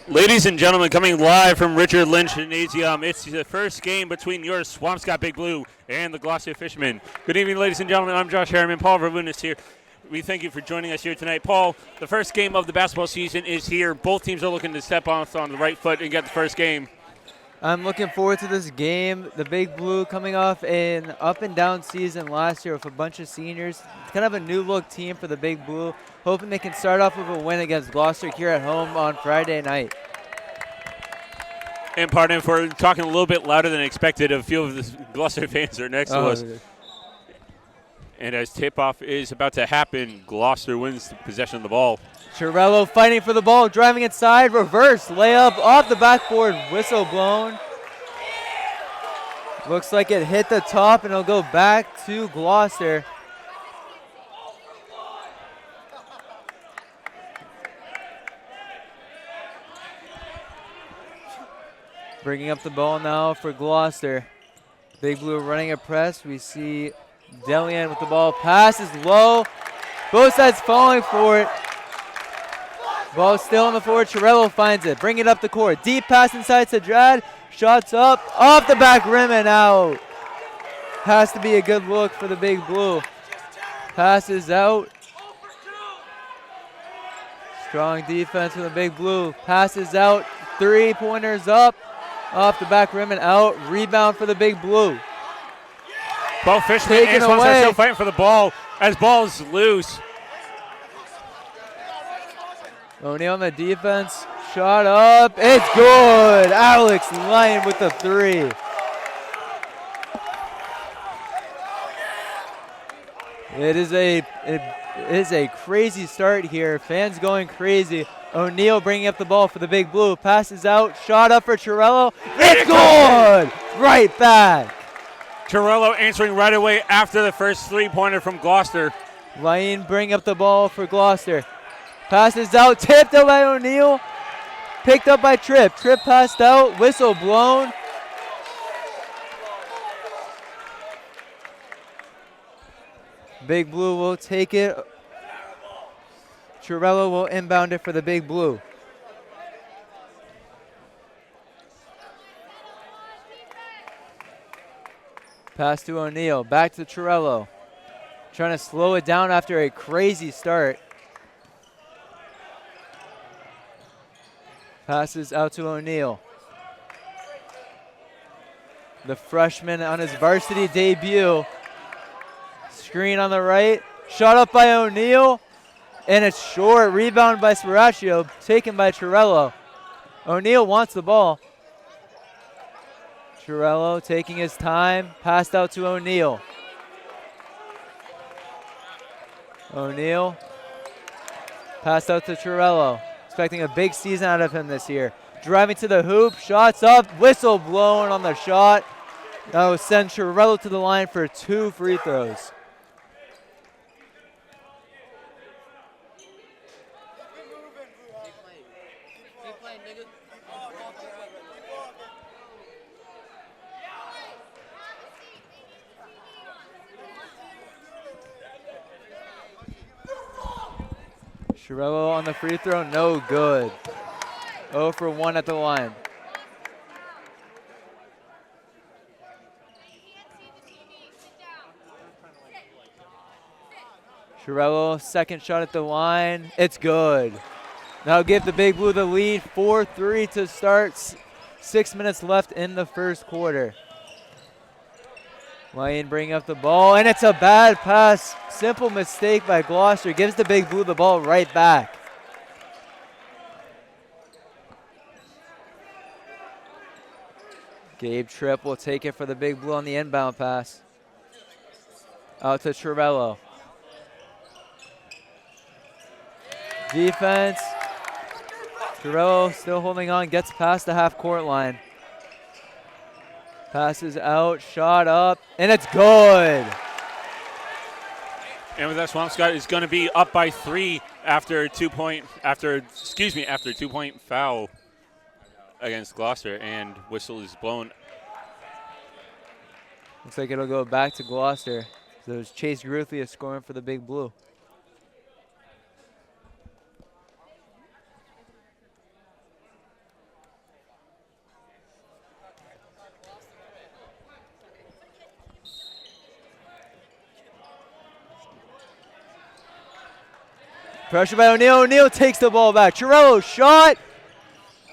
Ladies and gentlemen, coming live from Richard Lynch Gymnasium, it's the first game between your Swampscott Big Blue and the Gloucester Fishermen. Good evening, ladies and gentlemen. I'm Josh Harriman. Paul Verwoon is here. We thank you for joining us here tonight. Paul, the first game of the basketball season is here. Both teams are looking to step off on the right foot and get the first game. I'm looking forward to this game. The Big Blue coming off an up-and-down season last year with a bunch of seniors. It's kind of a new-look team for the Big Blue, hoping they can start off with a win against Gloucester here at home on Friday night. And pardon if we're talking a little bit louder than expected. A few of the Gloucester fans are next to us. And as tip-off is about to happen, Gloucester wins the possession of the ball. Chirello fighting for the ball, driving inside, reverse layup off the backboard, whistle blown. Looks like it hit the top and it'll go back to Gloucester. Bringing up the ball now for Gloucester. Big Blue running a press. We see Delian with the ball. Pass is low. Both sides falling for it. Ball still on the floor. Chirello finds it. Bring it up the court. Deep pass inside to Drad. Shots up. Off the back rim and out. Has to be a good look for the Big Blue. Pass is out. Strong defense from the Big Blue. Pass is out. 3-pointers up. Off the back rim and out. Rebound for the Big Blue. Both Fishermen and Swampscott are still fighting for the ball as ball is loose. O'Neal on the defense. Shot up. It's good. Alex Lyon with the three. It is a crazy start here. Fans going crazy. O'Neal bringing up the ball for the Big Blue. Passes out. Shot up for Chirello. It's good. Right back. Chirello answering right away after the first three-pointer from Gloucester. Lyon bring up the ball for Gloucester. Passes out. Tipped out by O'Neal. Picked up by Tripp. Tripp passed out. Whistle blown. Big Blue will take it. Chirello will inbound it for the Big Blue. Pass to O'Neal. Back to Chirello. Trying to slow it down after a crazy start. Passes out to O'Neal. The freshman on his varsity debut. Screen on the right. Shot up by O'Neal. And it's short. Rebound by Sparaccio. Taken by Chirello. O'Neal wants the ball. Chirello taking his time. Passed out to O'Neal. O'Neal. Passed out to Chirello. Expecting a big season out of him this year. Driving to the hoop. Shots up. Whistle blown on the shot. That will send Chirello to the line for 2 free throws. Chirello on the free throw, no good. 0 for 1 at the line. Chirello, second shot at the line. It's good. Now give the Big Blue the lead. 4-3 to start. 6 minutes left in the first quarter. Lyon bringing up the ball, and it's a bad pass. Simple mistake by Gloucester. Gives the Big Blue the ball right back. Gabe Tripp will take it for the Big Blue on the inbound pass. Out to Chirello. Defense. Chirello still holding on, gets past the half-court line. Passes out, shot up, and it's good. And with that, Swampscott is going to be up by 3 after a two-point foul against Gloucester, and whistle is blown. Looks like it'll go back to Gloucester. So it's Chase Ruthia scoring for the Big Blue. Pressure by O'Neal. O'Neal takes the ball back. Chirello shot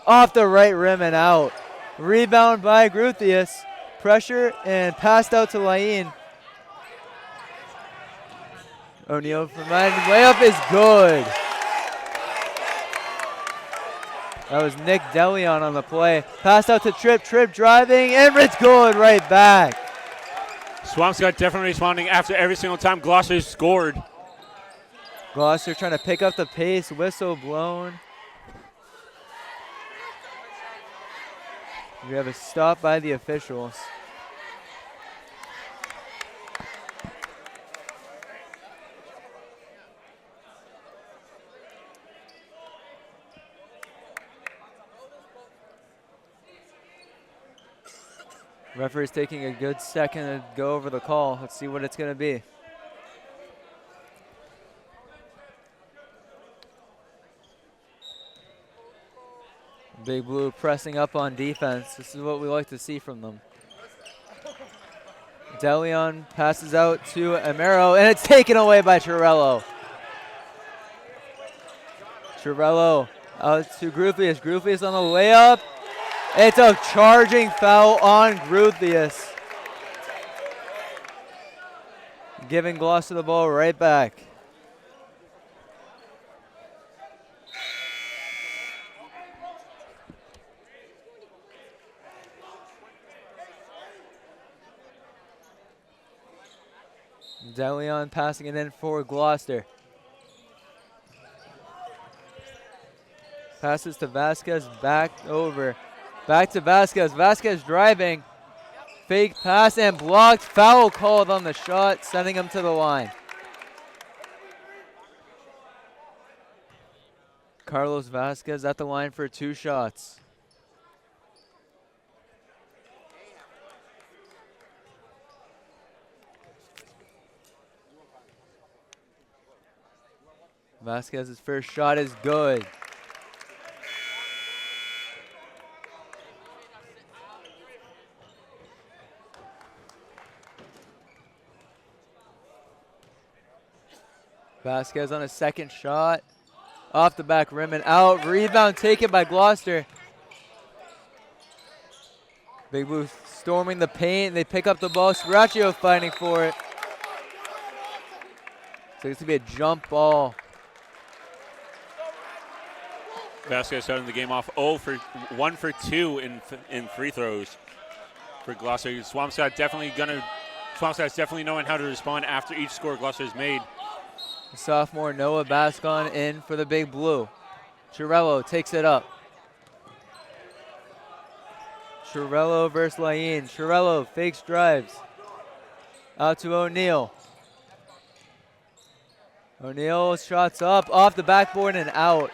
off the right rim and out. Rebound by Gruthius. Pressure and passed out to Laine. O'Neal from line. Layup is good. That was Nick DeLeon on the play. Passed out to Tripp. Tripp driving, and it's good right back. Swampscott definitely responding after every single time Gloucester scored. Gloucester trying to pick up the pace. Whistle blown. We have a stop by the officials. Referee's taking a good second to go over the call. Let's see what it's going to be. Big Blue pressing up on defense. This is what we like to see from them. DeLeon passes out to Amaro, and it's taken away by Chirello. Chirello out to Gruthius. Gruthius on the layup. It's a charging foul on Gruthius. Giving Gloucester the ball right back. DeLeon passing it in for Gloucester. Passes to Vasquez, back over. Back to Vasquez. Vasquez driving. Fake pass and blocked. Foul called on the shot, sending him to the line. Carlos Vasquez at the line for 2 shots. Vasquez's first shot is good. Vasquez on a second shot. Off the back rim and out. Rebound taken by Gloucester. Big Blue storming the paint. They pick up the ball. Sraccio fighting for it. So it's going to be a jump ball. Vasquez starting the game off 1 for 2 in free throws for Gloucester. Swampscott's definitely knowing how to respond after each score Gloucester's made. Sophomore Noah Bascon in for the Big Blue. Chirello takes it up. Chirello versus Laine. Chirello fakes drives. Out to O'Neal. O'Neal shots up off the backboard and out.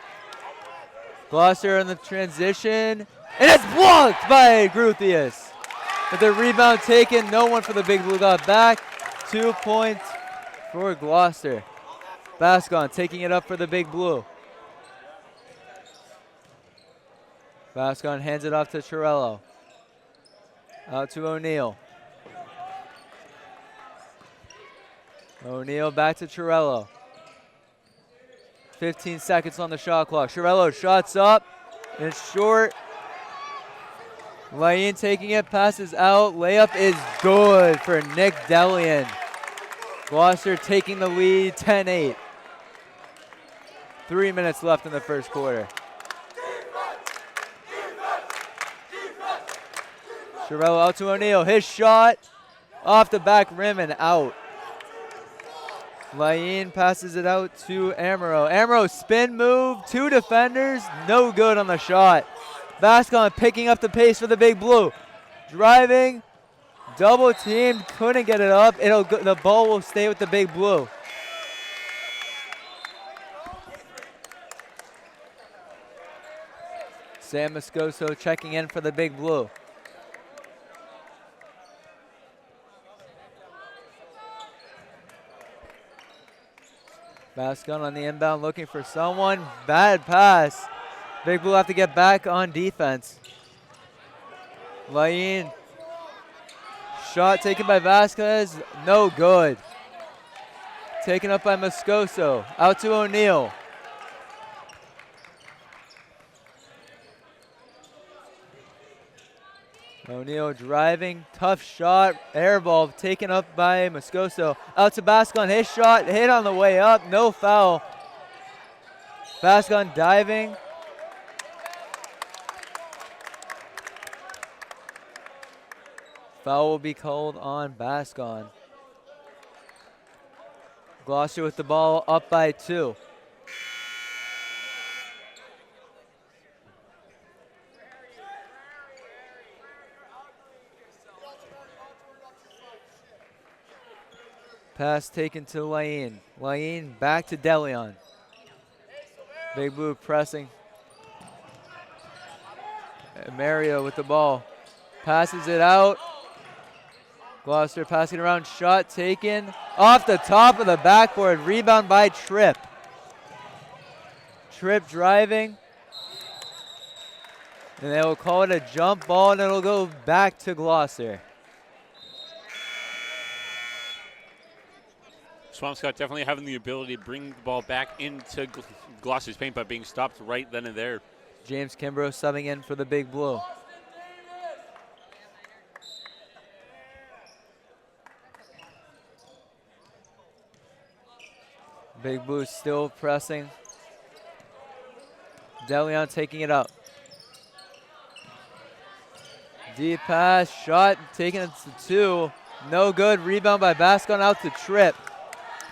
Gloucester in the transition. And it's blocked by Gruthius. With the rebound taken, no one for the Big Blue got back. 2 points for Gloucester. Bascon taking it up for the Big Blue. Bascon hands it off to Chirello. Out to O'Neal. O'Neal back to Chirello. 15 seconds on the shot clock. Chirello shots up. It's short. Laine taking it, passes out. Layup is good for Nick DeLeon. Gloucester taking the lead, 10-8. 3 minutes left in the first quarter. Chirello out to O'Neal. His shot off the back rim and out. Laine passes it out to Amaro. Amaro spin move, 2 defenders, no good on the shot. Bascon picking up the pace for the Big Blue. Driving, double teamed, couldn't get it up. The ball will stay with the Big Blue. Sam Moscoso checking in for the Big Blue. Bascon on the inbound looking for someone. Bad pass. Big Blue have to get back on defense. Laine. Shot taken by Vasquez. No good. Taken up by Moscoso. Out to O'Neal. O'Neal driving, tough shot, air ball taken up by Moscoso. Out to Bascon, his shot hit on the way up, no foul. Bascon diving. Foul will be called on Bascon. Gloucester with the ball up by 2. Pass taken to Laine. Laine back to DeLeon. Big Blue pressing. Mario with the ball. Passes it out. Gloucester passing around. Shot taken. Off the top of the backboard. Rebound by Tripp. Tripp driving. And they will call it a jump ball, and it'll go back to Gloucester. Swampscott definitely having the ability to bring the ball back into Gloucester's paint, but being stopped right then and there. James Kimbrough subbing in for the Big Blue. Big Blue still pressing. DeLeon taking it up. Deep pass, shot taken it to 2. No good. Rebound by Bascon out to Tripp.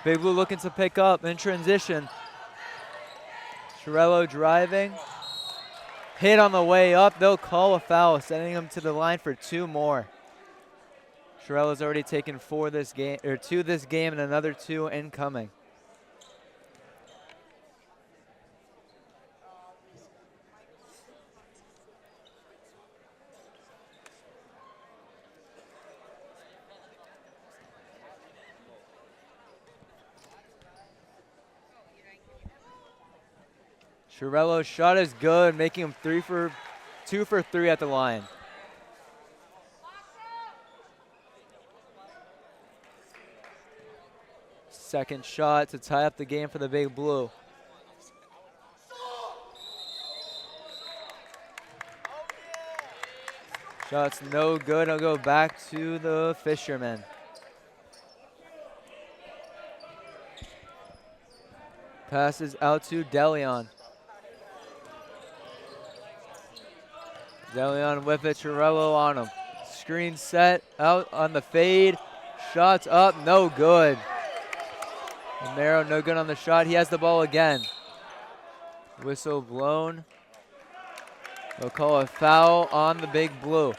Big Blue looking to pick up in transition. Chiarello driving. Hit on the way up. They'll call a foul, sending him to the line for 2 more. Chiarello's already taken 2 this game, and another 2 incoming. Chiarello's shot is good, making him 2 for 3 at the line. Second shot to tie up the game for the Big Blue. Shot's no good. I'll go back to the Fishermen. Passes out to DeLeon. DeLeon with it, Chiarello on him. Screen set, out on the fade. Shots up, no good. Romero, no good on the shot. He has the ball again. Whistle blown. They'll call a foul on the Big Blue.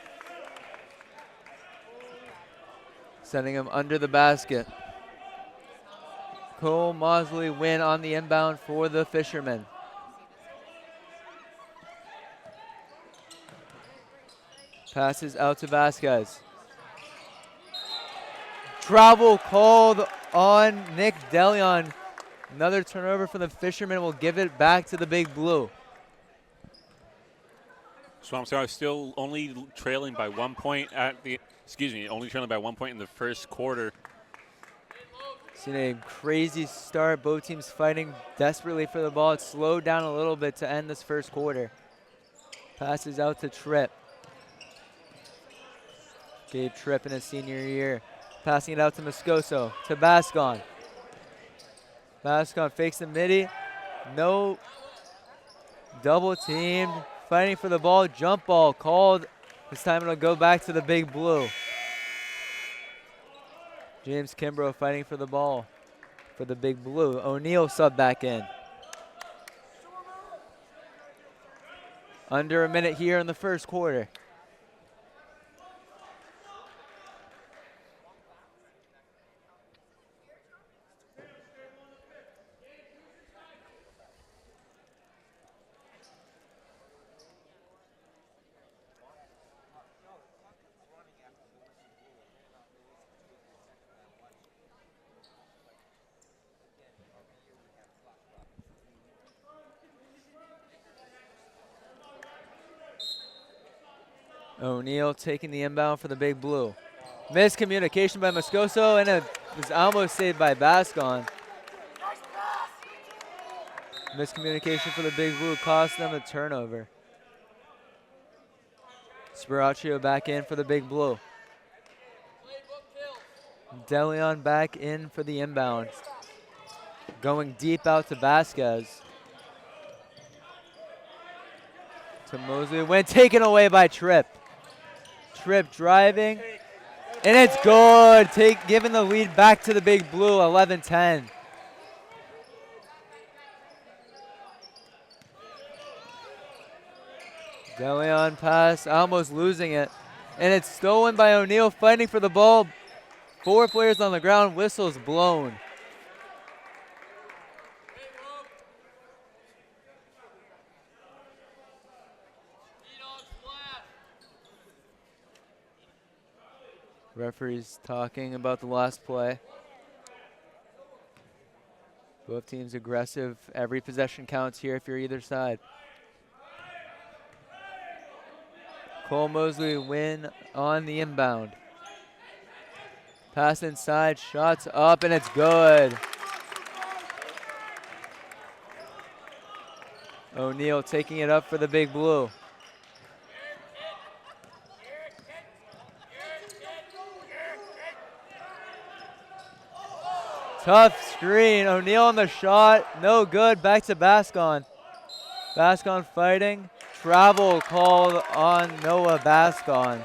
Sending him under the basket. Cole Mosley win on the inbound for the Fishermen. Passes out to Vasquez. Travel called on Nick DeLeon. Another turnover for the Fishermen will give it back to the Big Blue. Swampscott still only trailing by 1 point only trailing by 1 point in the first quarter. Seen a crazy start. Both teams fighting desperately for the ball. It slowed down a little bit to end this first quarter. Passes out to Tripp. Gabe Tripp in his senior year. Passing it out to Moscoso, to Bascon. Bascon fakes the midi. No. Double teamed. Fighting for the ball. Jump ball called. This time it'll go back to the Big Blue. James Kimbrough fighting for the ball for the Big Blue. O'Neal sub back in. Under a minute here in the first quarter. O'Neal taking the inbound for the Big Blue. Miscommunication by Moscoso, and it was almost saved by Bascon. Miscommunication for the Big Blue cost them a turnover. Sparaccio back in for the Big Blue. DeLeon back in for the inbound. Going deep out to Vasquez. To Mosley, when taken away by Tripp. Tripp driving, and it's good. Giving the lead back to the Big Blue, 11-10. DeLeon pass, almost losing it. And it's stolen by O'Neal, fighting for the ball. 4 players on the ground, whistles blown. Referee's talking about the last play. Both teams aggressive. Every possession counts here if you're either side. Cole Mosley win on the inbound. Pass inside, shots up, and it's good. O'Neal taking it up for the Big Blue. Tough screen. O'Neal on the shot. No good. Back to Bascon. Bascon fighting. Travel called on Noah Bascon.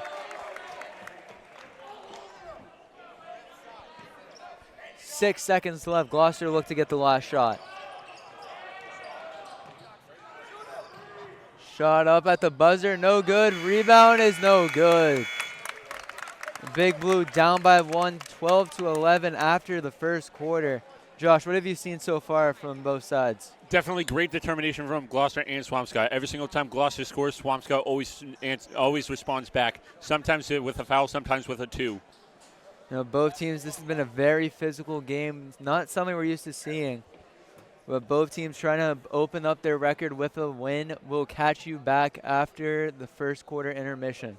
6 seconds left. Gloucester look to get the last shot. Shot up at the buzzer. No good. Rebound is no good. Big Blue down by 1, 12-11 after the first quarter. Josh, what have you seen so far from both sides? Definitely great determination from Gloucester and Swampscott. Every single time Gloucester scores, Swampscott always responds back. Sometimes with a foul, sometimes with a 2. You know, both teams, this has been a very physical game. It's not something we're used to seeing. But both teams trying to open up their record with a win. We'll catch you back after the first quarter intermission.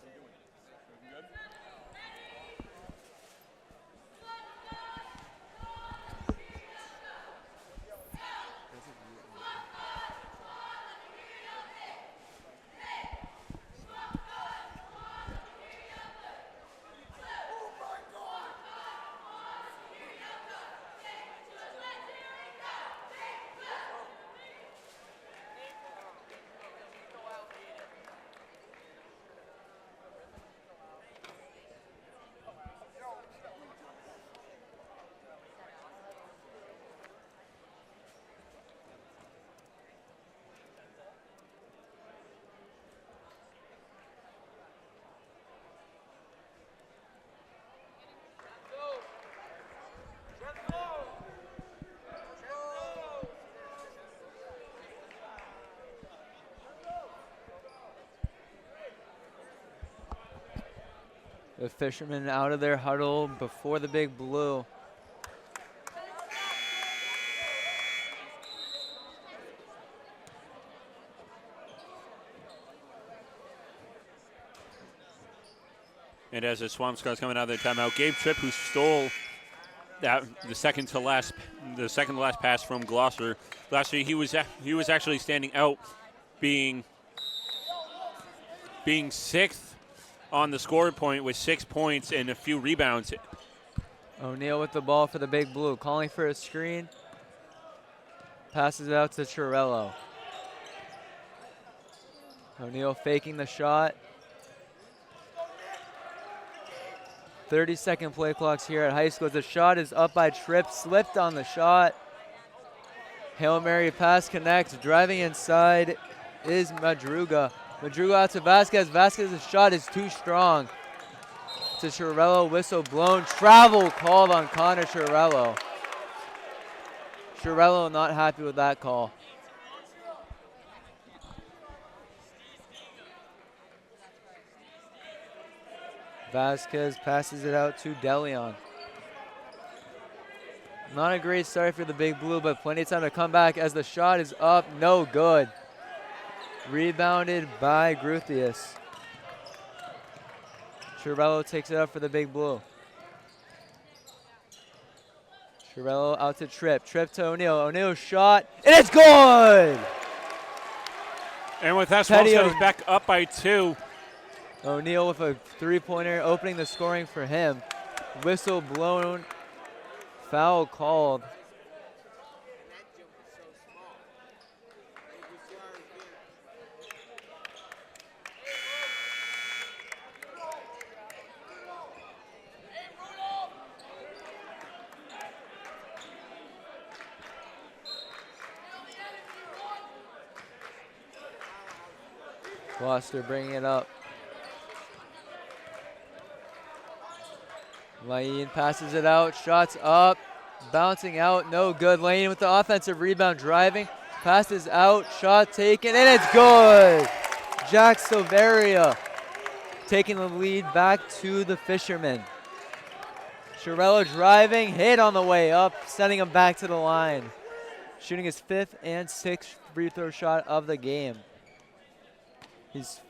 The Fishermen out of their huddle before the Big Blue. And as the Swampscott's coming out of their timeout, Gabe Tripp, who stole the second to last pass from Gloucester. Last year, he was actually standing out, being sixth on the score point with 6 points and a few rebounds. O'Neal with the ball for the Big Blue, calling for a screen. Passes it out to Chirello. O'Neal faking the shot. 30-second play clocks here at high school. The shot is up by Tripp, slipped on the shot. Hail Mary pass connects, driving inside is Madruga. Madruga out to Vasquez. Vasquez's shot is too strong. To Chirello, whistle blown. Travel called on Connor Chirello. Chirello not happy with that call. Vasquez passes it out to DeLeon. Not a great start for the Big Blue, but plenty of time to come back as the shot is up. No good. Rebounded by Gruthius. Chirello takes it up for the Big Blue. Chirello out to Tripp. Tripp to O'Neal. O'Neal shot, and it's good! And with that, Swampscott is back up by 2. O'Neal with a three-pointer, opening the scoring for him. Whistle blown, foul called. Gloucester bringing it up. Lane passes it out, shots up, bouncing out, no good. Lane with the offensive rebound, driving, passes out, shot taken, and it's good. Jack Silveria taking the lead back to the Fishermen. Chiarello driving, hit on the way up, sending him back to the line. Shooting his 5th and 6th free throw shot of the game. He's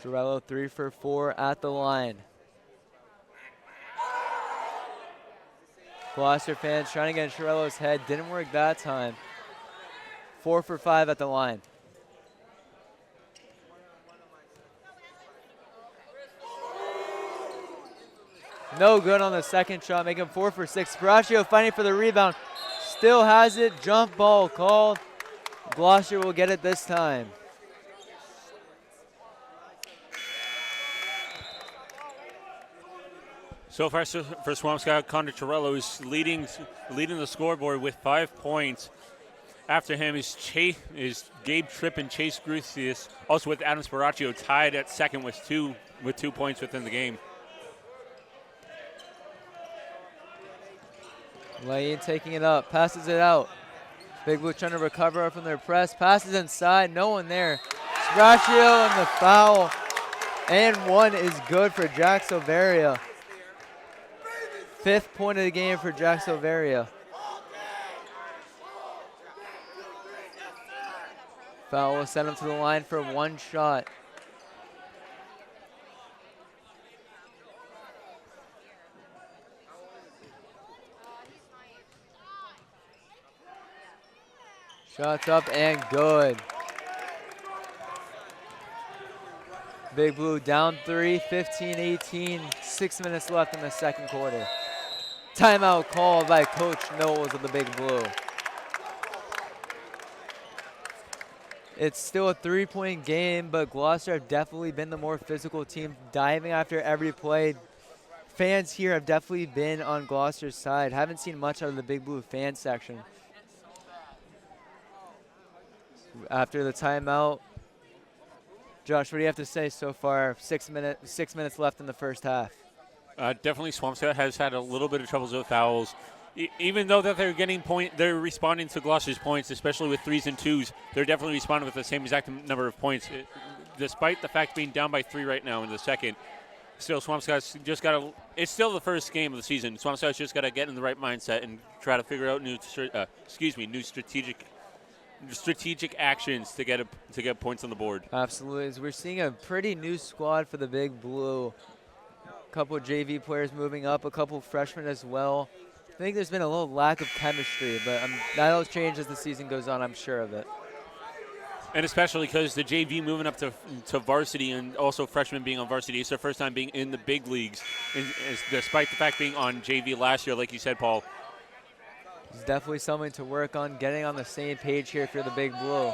Chiarello 3 for 4 at the line. Gloucester fans trying to get in Chiarello's head. Didn't work that time. 4 for 5 at the line. No good on the second shot, making 4 for 6. Braccio fighting for the rebound. Still has it. Jump ball called. Gloucester will get it this time. So far for Swampscott, Connor Chiarello is leading the scoreboard with 5 points. After him is Gabe Tripp and Chase Grucius, also with Adam Sparaccio tied at second with 2 points within the game. Lane taking it up, passes it out. Big Blue trying to recover from their press, passes inside, no one there. Sparaccio and the foul, and 1 is good for Jack Silveria. 5th point of the game for Jack Silveria. Foul will send him to the line for 1 shot. Shots up and good. Big Blue down 3, 15-18, 6 minutes left in the second quarter. Timeout called by Coach Knowles of the Big Blue. It's still a 3-point game, but Gloucester have definitely been the more physical team, diving after every play. Fans here have definitely been on Gloucester's side. Haven't seen much out of the Big Blue fan section. After the timeout, Josh, what do you have to say so far? 6 minutes left in the first half. Definitely Swampscott has had a little bit of troubles with fouls. Even though that they're responding to Gloucester's points, especially with 3s and 2s. They're definitely responding with the same exact number of points, despite the fact being down by 3 right now in the second. Still, Swampscott's just got to. It's still the first game of the season. Swampscott's just got to get in the right mindset and try to figure out new strategic actions to get points on the board. Absolutely. As we're seeing a pretty new squad for the Big Blue. A couple of JV players moving up, a couple of freshmen as well. I think there's been a little lack of chemistry, but that'll change as the season goes on, I'm sure of it. And especially because the JV moving up to varsity and also freshmen being on varsity, it's their first time being in the big leagues, despite the fact being on JV last year, like you said, Paul. It's definitely something to work on, getting on the same page here if you're the Big Blue.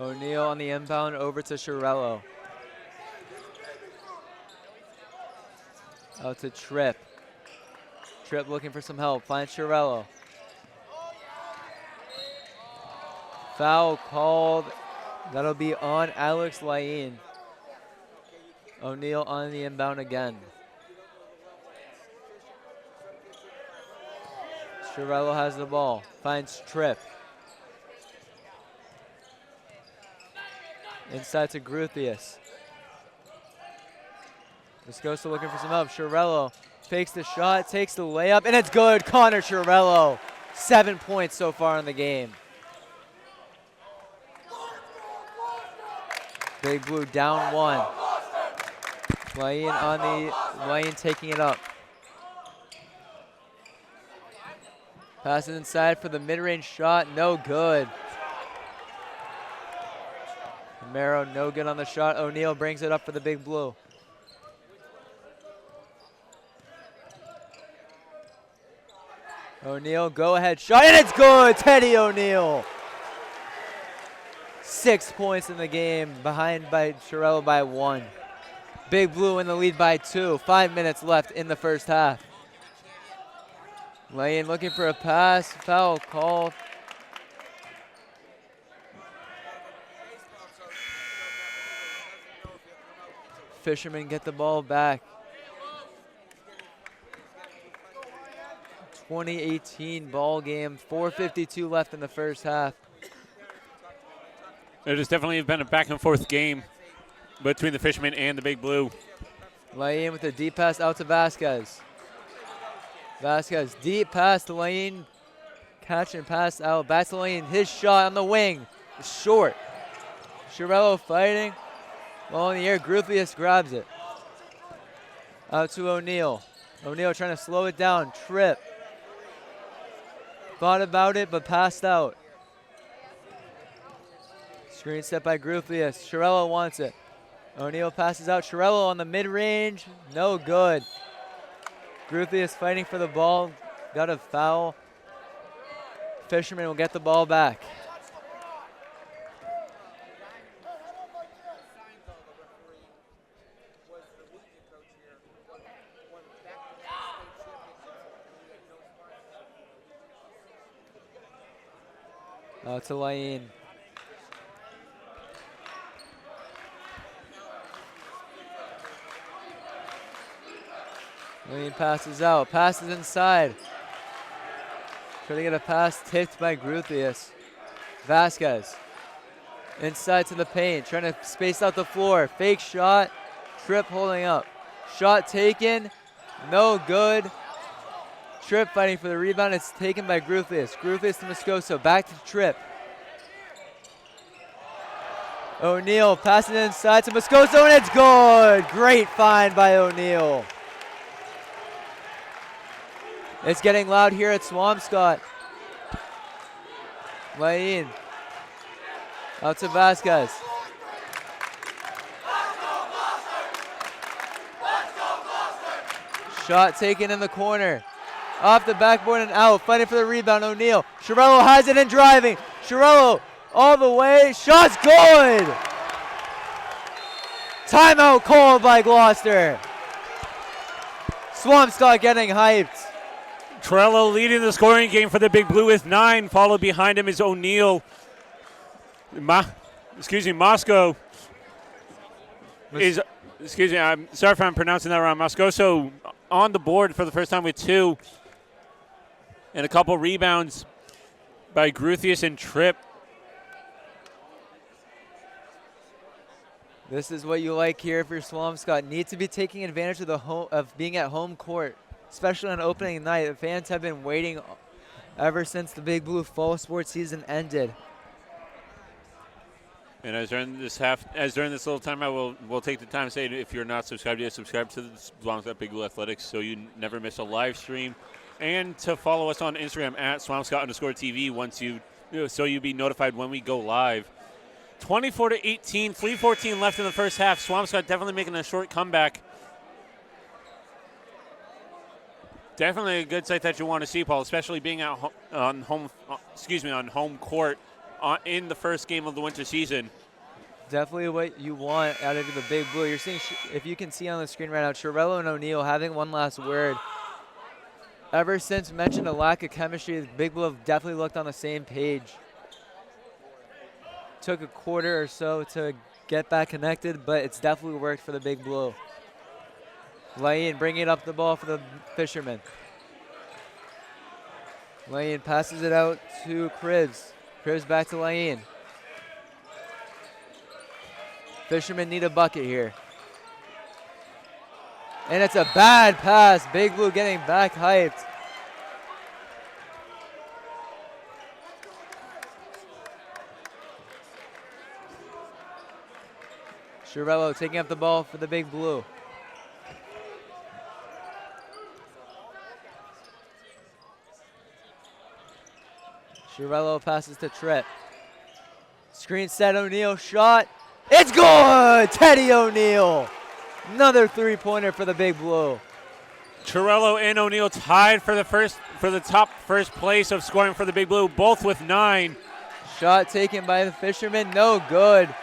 O'Neal on the inbound over to Chiarello. Out to Tripp. Tripp looking for some help, finds Chiarello. Foul called. That'll be on Alex Laine. O'Neal on the inbound again. Chiarello has the ball, finds Tripp. Inside to Grucius. Viscosa looking for some help. Chiarello fakes the shot, takes the layup, and it's good. Connor Chiarello, 7 points so far in the game. Big Blue down 1. Lane taking it up. Passes inside for the mid-range shot, no good. Romero, no good on the shot. O'Neal brings it up for the Big Blue. O'Neal, go ahead shot, and it's good! Teddy O'Neal. 6 points in the game, behind by Chiarello by 1. Big Blue in the lead by 2. 5 minutes left in the first half. Lane looking for a pass, foul call. Fishermen get the ball back. 2018 ball game, 4:52 left in the first half. It has definitely been a back and forth game between the Fishermen and the Big Blue. Lane with a deep pass out to Vasquez. Vasquez, deep pass to Lane. Catch and pass out. Back to Lane. His shot on the wing. Short. Chiarello fighting. Ball in the air. Gruthius grabs it. Out to O'Neal. O'Neal trying to slow it down. Trip. Thought about it, but passed out. Screen set by Gruthius. Chiarello wants it. O'Neal passes out. Chiarello on the mid-range. No good. Gruthius fighting for the ball. Got a foul. Fisherman will get the ball back. Out to Laine. Laine passes out, passes inside. Trying to get a pass tipped by Gruthius. Vasquez. Inside to the paint, trying to space out the floor. Fake shot, Tripp holding up. Shot taken, no good. Tripp fighting for the rebound, it's taken by Gruthius. Gruthius to Moscoso, back to Tripp. O'Neal passing inside to Moscoso, and it's good! Great find by O'Neal. It's getting loud here at Swampscott. Laine. Out to Vasquez. Shot taken in the corner. Off the backboard and out. Fighting for the rebound, O'Neal. Chiarello has it and driving. Chiarello all the way. Shot's good! Timeout called by Gloucester. Swampscott getting hyped. Chiarello leading the scoring game for the Big Blue with 9. Followed behind him is O'Neal. Moscow is, I'm sorry if I'm pronouncing that wrong. Moscoso on the board for the first time with 2. And a couple rebounds by Gruthius and Tripp. This is what you like here for Swampscott. Need to be taking advantage of of being at home court, especially on opening night. The fans have been waiting ever since the Big Blue fall sports season ended. And as during this little timeout, we'll take the time to say if you're not subscribed yet, subscribe to the Swampscott Big Blue Athletics so you never miss a live stream, and to follow us on Instagram at Swampscott_TV so you'll be notified when we go live. 24-18, 3:14 left in the first half. Swampscott definitely making a short comeback. Definitely a good sight that you want to see, Paul, especially being on home court in the first game of the winter season. Definitely what you want out of the Big Blue. You're seeing, if you can see on the screen right now, Chiarello and O'Neal having one last word. Ever since mentioned a lack of chemistry, the Big Blue have definitely looked on the same page. Took a quarter or so to get back connected, but it's definitely worked for the Big Blue. Laine bringing up the ball for the Fishermen. Laine passes it out to Cribs. Cribs back to Laine. Fishermen need a bucket here. And it's a bad pass. Big Blue getting back hyped. Chiarello taking up the ball for the Big Blue. Shirello passes to Tripp. Screen set, O'Neal shot. It's good! Teddy O'Neal. Another three-pointer for the Big Blue. Shirello and O'Neal tied for the top first place of scoring for the Big Blue, both with 9. Shot taken by the Fisherman, no good.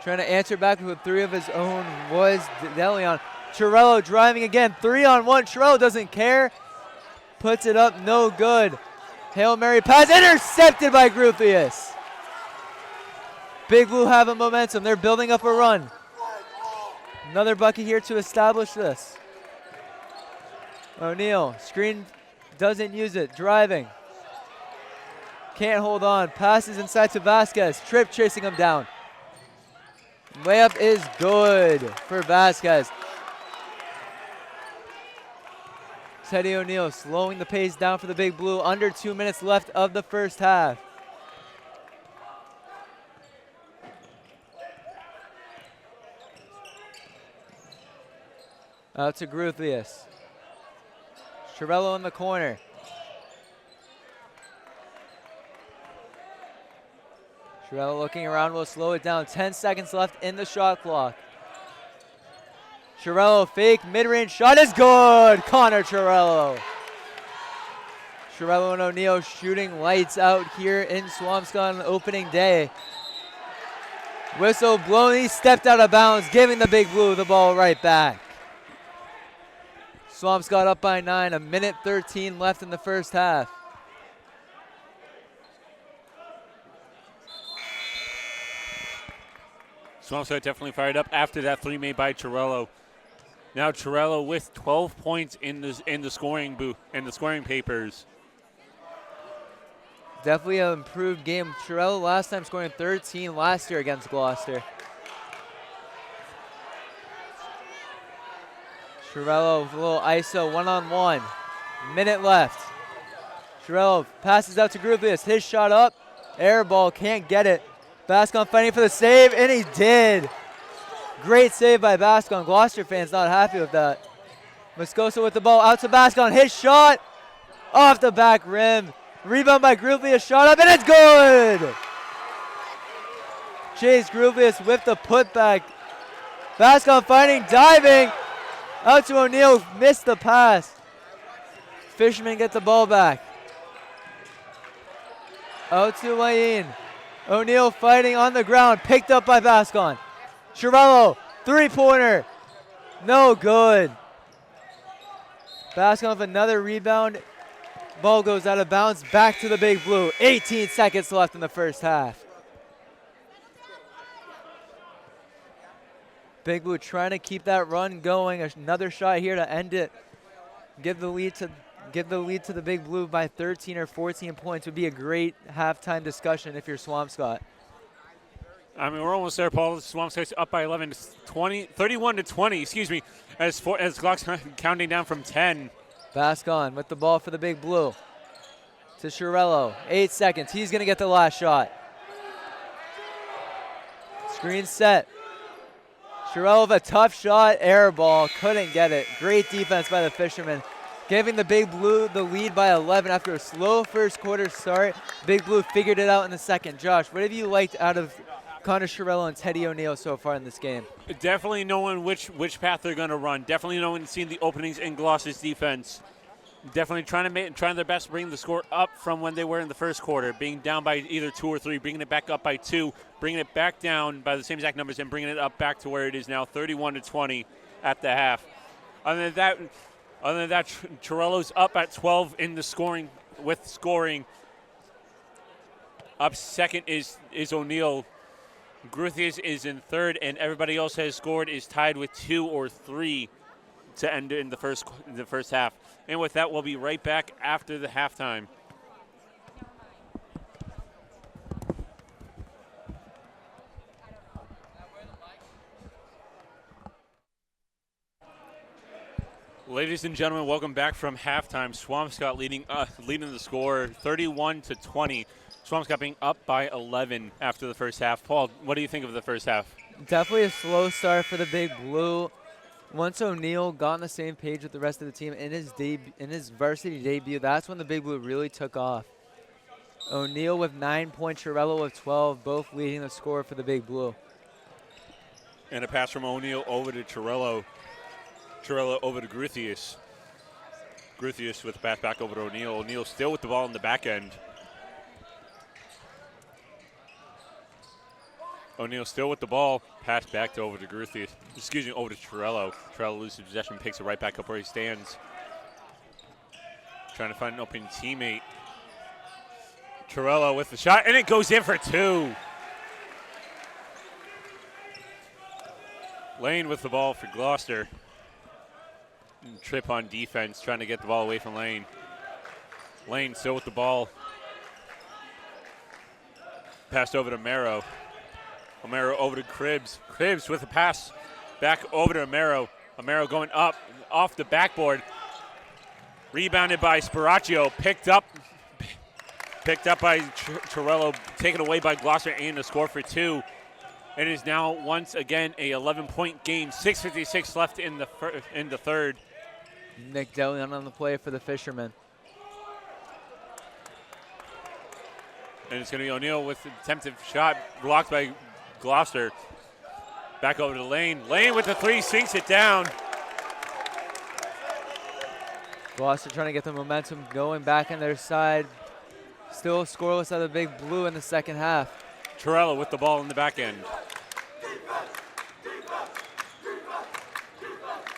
Trying to answer back with 3 of his own was DeLeon. Shirello driving again, 3-on-1. Shirello doesn't care. Puts it up, no good. Hail Mary pass, intercepted by Gruthius. Big Blue have a momentum. They're building up a run. Another bucket here to establish this. O'Neal, screen, doesn't use it, driving. Can't hold on, passes inside to Vasquez. Tripp chasing him down. Layup is good for Vasquez. Teddy O'Neal slowing the pace down for the Big Blue. Under 2 minutes left of the first half. Out to Gruthius. Shirello in the corner. Shirello looking around, will slow it down. 10 seconds left in the shot clock. Shirello fake, mid-range shot is good! Connor Shirello. Shirello and O'Neal shooting lights out here in Swampscott on opening day. Whistle blown, he stepped out of bounds, giving the Big Blue the ball right back. Swampscott up by 9, a minute 13 left in the first half. Swampscott definitely fired up after that 3 made by Shirello. Now Shirello with 12 points in the scoring booth and the scoring papers. Definitely an improved game. Shirello last time scoring 13 last year against Gloucester. Shirello with a little ISO one-on-one. Minute left. Shirello passes out to Gruthius. His shot up. Air ball, can't get it. Bascon fighting for the save, and he did. Great save by Bascon. Gloucester fans not happy with that. Moscoso with the ball out to Bascon. His shot off the back rim. Rebound by Gruthius. Shot up, and it's good. Chase Gruthius with the putback. Bascon fighting, diving. Out to O'Neal, missed the pass. Fisherman gets the ball back. Out to Wayne. O'Neal fighting on the ground, picked up by Bascon. Shirello, three-pointer, no good. Bascon with another rebound. Ball goes out of bounds, back to the Big Blue. 18 seconds left in the first half. Big Blue trying to keep that run going. Another shot here to end it. Give the lead to the Big Blue by 13 or 14 points would be a great halftime discussion if you're Swampscott. I mean, we're almost there, Paul. Swampscott's up by 11, 31 to 20, excuse me, as clock's counting down from 10. Bascon with the ball for the Big Blue. To Shirello, 8 seconds. He's going to get the last shot. Screen set. Shirello with a tough shot, air ball, couldn't get it. Great defense by the Fishermen, giving the Big Blue the lead by 11 after a slow first quarter start. Big Blue figured it out in the second. Josh, what have you liked out of Connor Shirello and Teddy O'Neal so far in this game? Definitely knowing which path they're going to run. Definitely knowing seeing the openings in Gloucester's defense. Definitely trying their best to bring the score up from when they were in the first quarter, being down by either 2 or 3, bringing it back up by 2, bringing it back down by the same exact numbers, and bringing it up back to where it is now, 31 to 20 at the half. Other than that, Shirello's up at 12 in the scoring with scoring. Up second is O'Neal. Gruthius is in third, and everybody else has scored is tied with 2 or 3 to end in the first half. And with that, we'll be right back after the halftime. Ladies and gentlemen, welcome back from halftime. Swampscott leading the score 31 to 20. Swampscott being up by 11 after the first half. Paul, what do you think of the first half? Definitely a slow start for the Big Blue. Once O'Neal got on the same page with the rest of the team in his varsity debut, that's when the Big Blue really took off. O'Neal with 9 points, Chirello with 12, both leading the score for the Big Blue. And a pass from O'Neal over to Chirello. Chirello over to Gruthius. Gruthius with the pass back over to O'Neal. O'Neal still with the ball in the back end. O'Neal still with the ball. Pass back to over to Gruthius. Excuse me, over to Chirello. Chirello loses possession, picks it right back up where he stands. Trying to find an open teammate. Chirello with the shot, and it goes in for 2. Lane with the ball for Gloucester. Trip on defense, trying to get the ball away from Lane. Lane still with the ball. Passed over to Amaro. Amaro over to Cribbs. Cribbs with a pass back over to Amaro. Amaro going up off the backboard. Rebounded by Sparaccio. Picked up by Chirello. Taken away by Gloucester and the score for 2. It is now once again a 11-point game. 6:56 left in the third. Nick Delion on the play for the Fishermen. And it's going to be O'Neal with an attempted shot blocked by Gloucester. Back over to Lane. Lane with the 3, sinks it down. Gloucester trying to get the momentum going back on their side. Still scoreless out of the Big Blue in the second half. Chirello with the ball in the back end.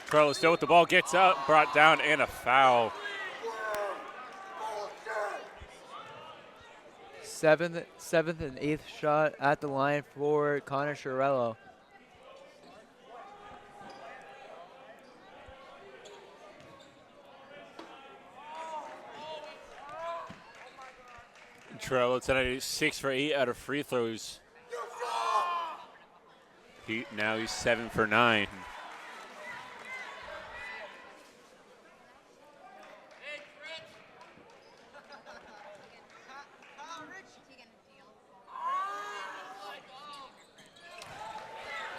Chirello still with the ball, gets up, brought down, and a foul. Seventh and 8th shot at the line for Connor Chirello. Chirello tonight 6 for 8 out of free throws. Now he's 7 for 9.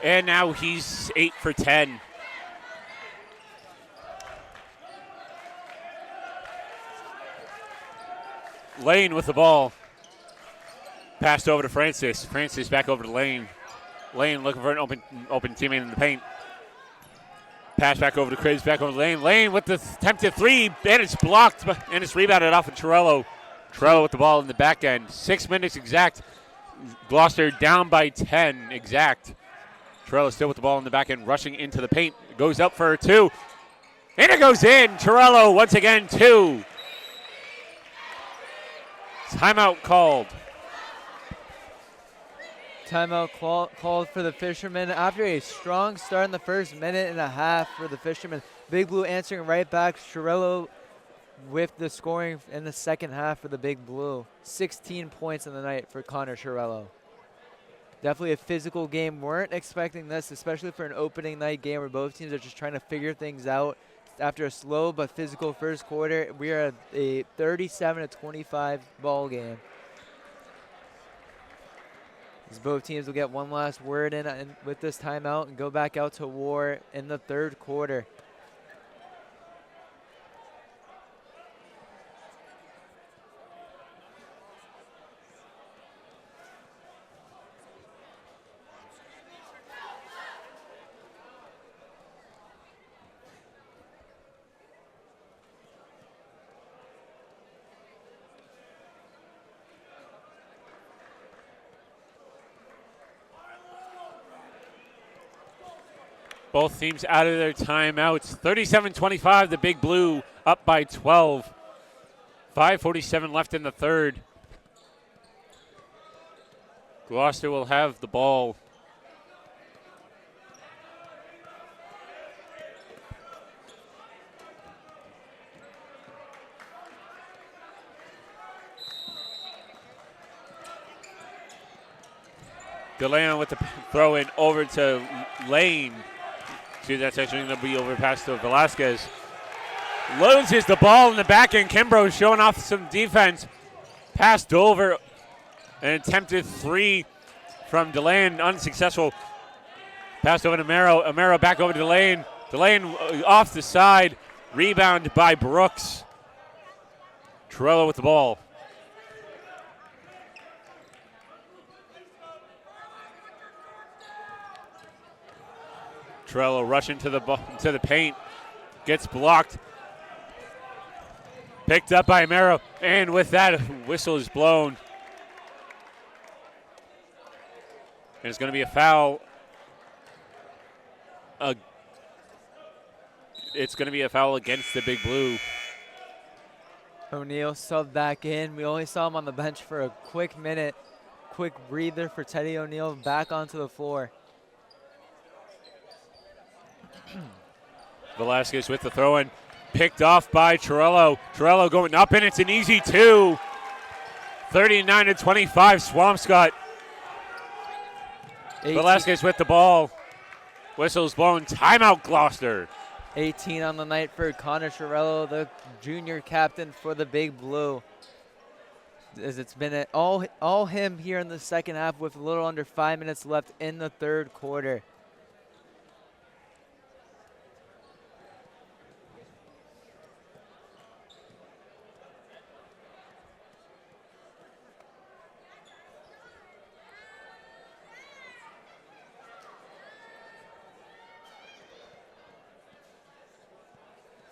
And now he's 8 for 10. Lane with the ball. Passed over to Francis. Francis back over to Lane. Lane looking for an open teammate in the paint. Pass back over to Cribbs, back over to Lane. Lane with the attempted 3, and it's blocked, and it's rebounded off of Chirello. Chirello with the ball in the back end. 6 minutes exact. Gloucester down by 10 exact. Chirello still with the ball in the back end, rushing into the paint. Goes up for 2, and it goes in. Chirello once again 2. Timeout called. Timeout called for the Fishermen after a strong start in the first minute and a half for the Fishermen. Big Blue answering right back. Chirello with the scoring in the second half for the Big Blue. 16 points in the night for Connor Chirello. Definitely a physical game. Weren't expecting this, especially for an opening night game where both teams are just trying to figure things out. After a slow but physical first quarter, we are at a 37-25 ball game. As both teams will get one last word in with this timeout and go back out to war in the third quarter. Both teams out of their timeouts. 37-25, the Big Blue up by 12. 5:47 left in the third. Gloucester will have the ball. DeLeon with the throw in over to Lane. See, that's actually going to be over past to Velasquez. Loses the ball in the back end. Kimbrough showing off some defense. Passed over. An attempted 3 from DeLane, unsuccessful. Passed over to Amaro. Amaro back over to DeLane. DeLane off the side. Rebound by Brooks. Chirello with the ball. Torello rushing to the paint. Gets blocked. Picked up by Amaro. And with that, whistle is blown. And it's going to be a foul. It's going to be a foul against the Big Blue. O'Neal subbed back in. We only saw him on the bench for a quick minute. Quick breather for Teddy O'Neal back onto the floor. Velasquez with the throw-in. Picked off by Torello. Torello going up, and it's an easy two. 39-25, Swampscott. Velasquez with the ball. Whistle's blown. Timeout, Gloucester. 18 on the night for Connor Torello, the junior captain for the Big Blue. As it's been all him here in the second half with a little under 5 minutes left in the third quarter.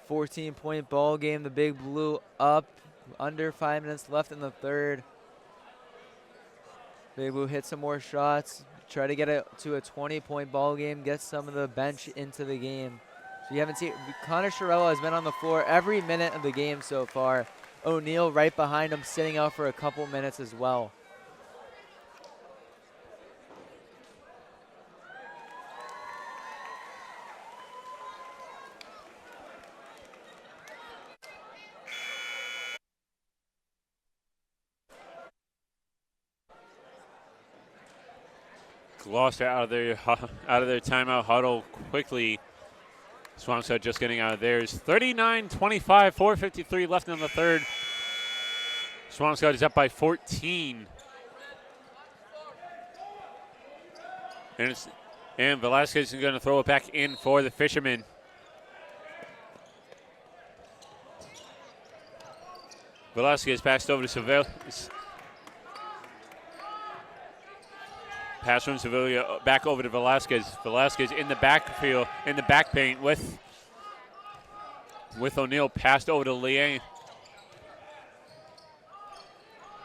.4 ball game. The Big Blue up, under 5 minutes left in the third. Big Blue hit some more shots, try to get it to a 20-point ball game, get some of the bench into the game. So you haven't seen, Connor Torello has been on the floor every minute of the game so far. O'Neal right behind him, sitting out for a couple minutes as well. Gloucester out of their timeout huddle quickly. Swampscott just getting out of theirs. 39-25, 4:53 left in the third. Swampscott is up by 14. And Velasquez is going to throw it back in for the Fishermen. Velasquez passed over to Seville. Pass from Sevilla back over to Velasquez. Velasquez in the backfield, in the back paint with O'Neal. Passed over to Liane.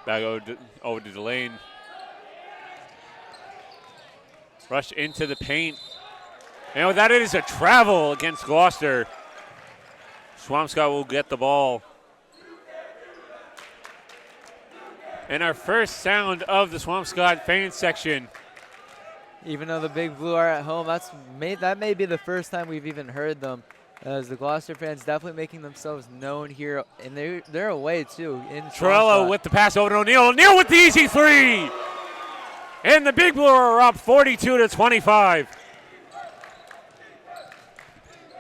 Back over to Delane. Rush into the paint. And with that, it is a travel against Gloucester. Swampscott will get the ball. And our first sound of the Swampscott fan section. Even though the Big Blue are at home, that may be the first time we've even heard them. As the Gloucester fans definitely making themselves known here, and they're away too. Torello with the pass over to O'Neal. O'Neal with the easy three, and the Big Blue are up 42-25.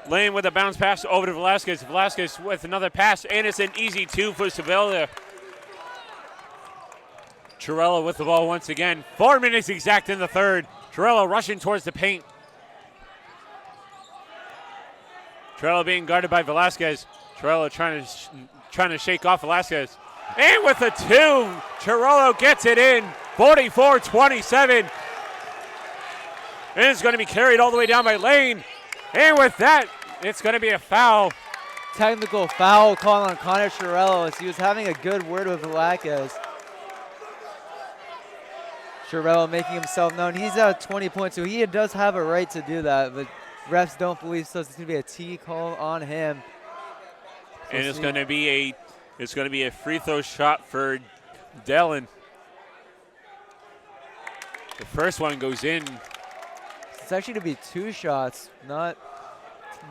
Lane with a bounce pass over to Velasquez. Velasquez with another pass, and it's an easy two for Sevilla. Torello with the ball once again. 4 minutes exact in the third. Torello rushing towards the paint. Torello being guarded by Velasquez. Torello trying to shake off Velasquez. And with the two, Torello gets it in. 44-27. And it's going to be carried all the way down by Lane. And with that, it's going to be a foul. Technical foul call on Connor Torello as he was having a good word with Velasquez. Torello making himself known. He's at 20 points, so he does have a right to do that, but refs don't believe so. It's going to be a T call on him. So and it's going to be a free throw shot for Dellen. The first one goes in. It's actually going to be two shots. Not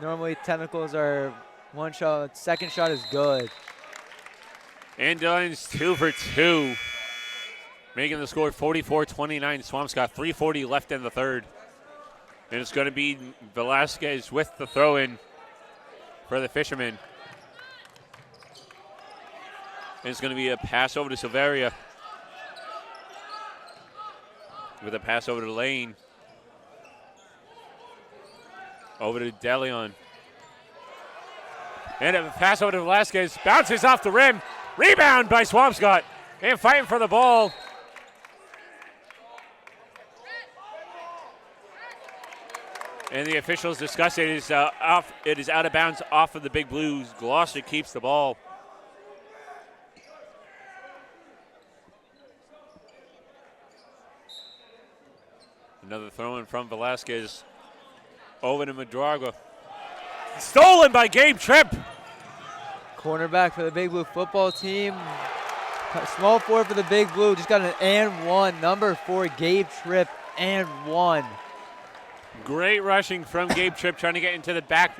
normally technicals are one shot. Second shot is good. And Dellen's 2 for 2. Making the score 44-29. Swampscott 3:40 left in the third. And it's going to be Velasquez with the throw-in for the Fishermen. And it's going to be a pass over to Silveria. With a pass over to Lane. Over to DeLeon. And a pass over to Velasquez. Bounces off the rim. Rebound by Swampscott. And fighting for the ball. And the officials discuss it. It is out of bounds off of the Big Blues. Gloucester keeps the ball. Another throw-in from Velasquez. Over to Madraga. Stolen by Gabe Tripp. Cornerback for the Big Blue football team. Small forward for the Big Blue. Just got an and one. Number 4, Gabe Tripp, and one. Great rushing from Gabe Tripp, trying to get into the backcourt.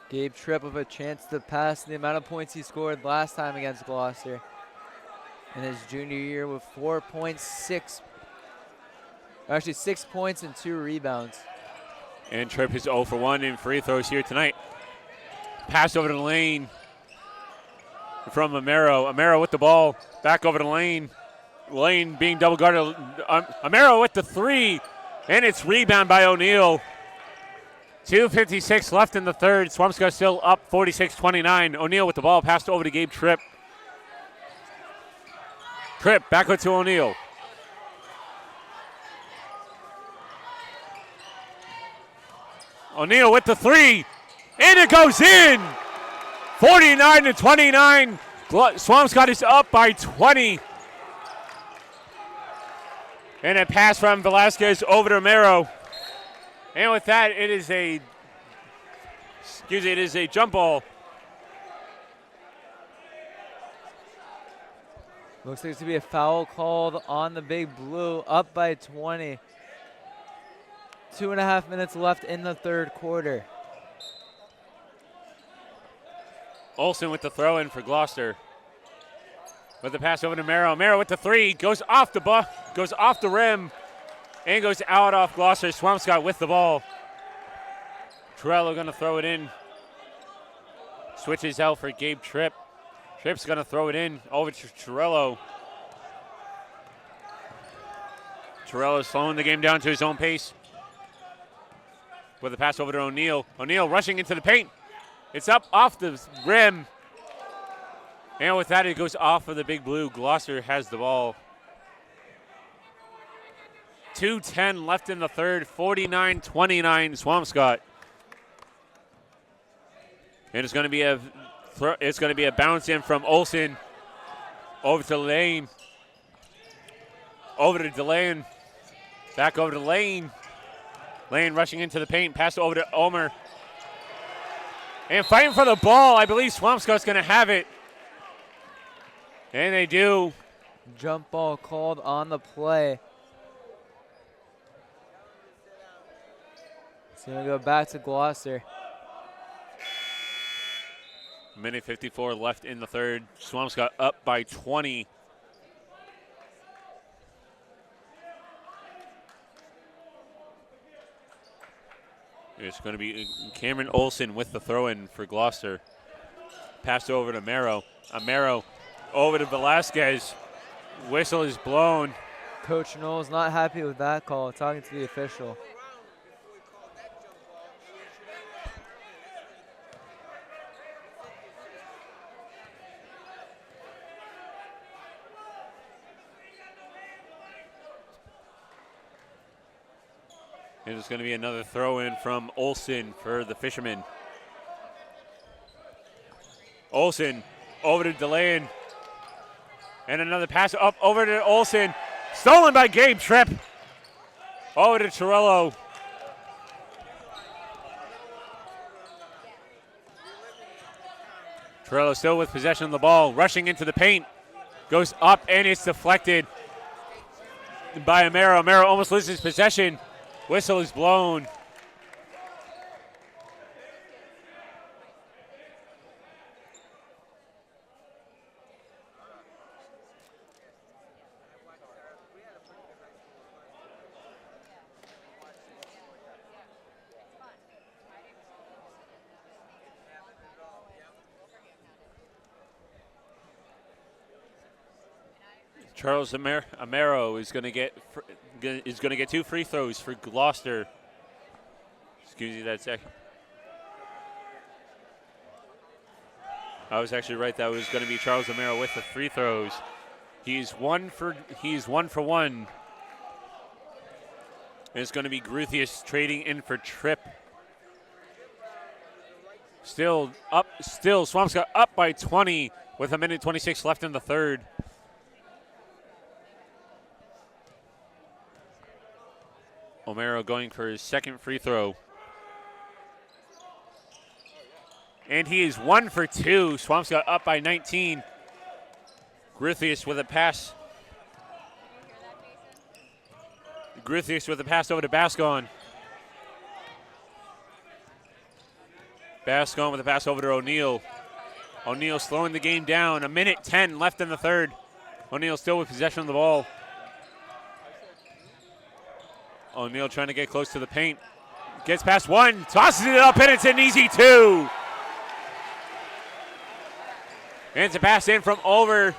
Gabe Tripp with a chance to pass the amount of points he scored last time against Gloucester in his junior year with 4.6. Actually, 6 points and 2 rebounds. And Tripp is 0 for 1 in free throws here tonight. Pass over to the lane from Amaro. Amaro with the ball. Back over to Lane. Lane being double guarded. Amaro with the 3. And it's rebound by O'Neal. 2:56 left in the third. Swampscott still up 46-29. O'Neal with the ball. Passed over to Gabe Tripp. Tripp back to O'Neal. O'Neal with the 3, and it goes in. 49-29. Swampscott is up by 20. And a pass from Velasquez over to Romero. And with that, it is a jump ball. Looks like it's going to be a foul called on the Big Blue, up by 20. 2.5 minutes left in the third quarter. Olsen with the throw in for Gloucester. With the pass over to Mero. Mero with the 3, goes off the rim, and goes out off Gloucester. Swampscott with the ball. Torello going to throw it in. Switches out for Gabe Tripp. Tripp's going to throw it in over to Torello. Torello slowing the game down to his own pace. With the pass over to O'Neal. O'Neal rushing into the paint. It's up off the rim. And with that, it goes off of the Big Blue. Gloucester has the ball. 2:10 left in the third. 49-29 Swampscott. And it's going to be a bounce in from Olsen over to Lane. Over to DeLane. Back over to Lane. Lane rushing into the paint. Pass over to Omer. And fighting for the ball. I believe Swampscott's going to have it. And they do. Jump ball called on the play. It's going to go back to Gloucester. Minute 54 left in the third. Swampscott up by 20. It's going to be Cameron Olsen with the throw-in for Gloucester. Passed over to Amaro. Amaro over to Velasquez. Whistle is blown. Coach Knowles not happy with that call, talking to the official. And it's going to be another throw-in from Olsen for the Fishermen. Olsen over to DeLane. And another pass up over to Olsen. Stolen by Gabe Tripp. Over to Torello. Torello still with possession of the ball. Rushing into the paint. Goes up and it's deflected by Amaro. Amaro almost loses possession. Whistle is blown. Charles Amaro is going to get 2 free throws for Gloucester. Excuse me that second. I was actually right. That was going to be Charles O'Mara with the free throws. He's one for one. And it's going to be Gruthius trading in for Tripp. Still Swampscott up by 20 with 1:26 left in the third. O'Mara going for his second free throw. And he is 1 for 2. Swampscott up by 19. Gruthius with a pass. Gruthius with a pass over to Bascon. Bascon with a pass over to O'Neal. O'Neal slowing the game down. 1:10 left in the third. O'Neal still with possession of the ball. O'Neal trying to get close to the paint. Gets past one, tosses it up, and it's an easy two. And it's a pass in from O'Mara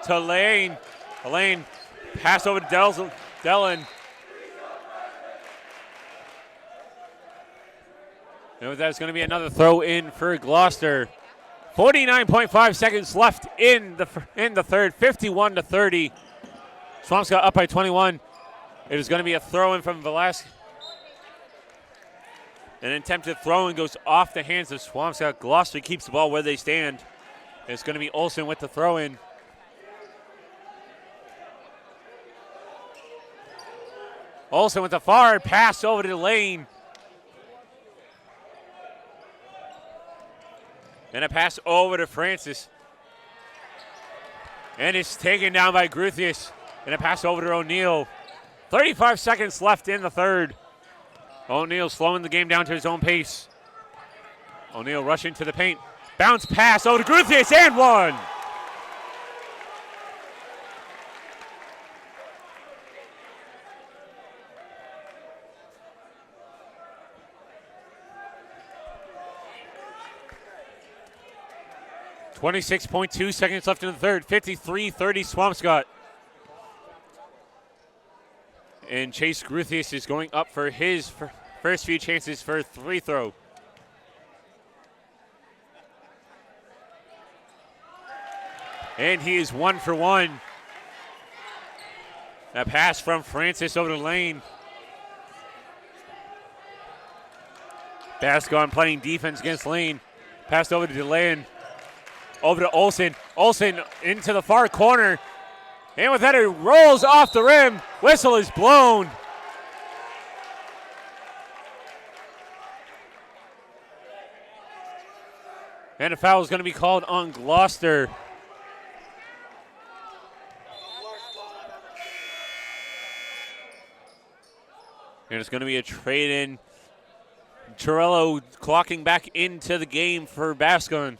to Lane. Lane pass over to Dellin. And with that, it's going to be another throw in for Gloucester. 49.5 seconds left in the third, 51-30. Swampscott up by 21. It is going to be a throw in from Velasquez. An attempted throw in goes off the hands of Swampscott. Gloucester keeps the ball where they stand. It's going to be Olsen with the throw in. Olsen with the forward pass over to Lane. And a pass over to Francis. And it's taken down by Gruthius. And a pass over to O'Neal. 35 seconds left in the third. O'Neal slowing the game down to his own pace. O'Neal rushing to the paint. Bounce pass over to Gruthius and one. .2 seconds left in the third. 53-30 Swampscott. And Chase Gruthius is going up for his first few chances for a free throw. And he is 1 for 1. A pass from Francis over to Lane. Bascon playing defense against Lane. Passed over to DeLayan. Over to Olsen. Olsen into the far corner. And with that, it rolls off the rim. Whistle is blown. And a foul is going to be called on Gloucester. And it's going to be a trade-in. Torello clocking back into the game for Bascon.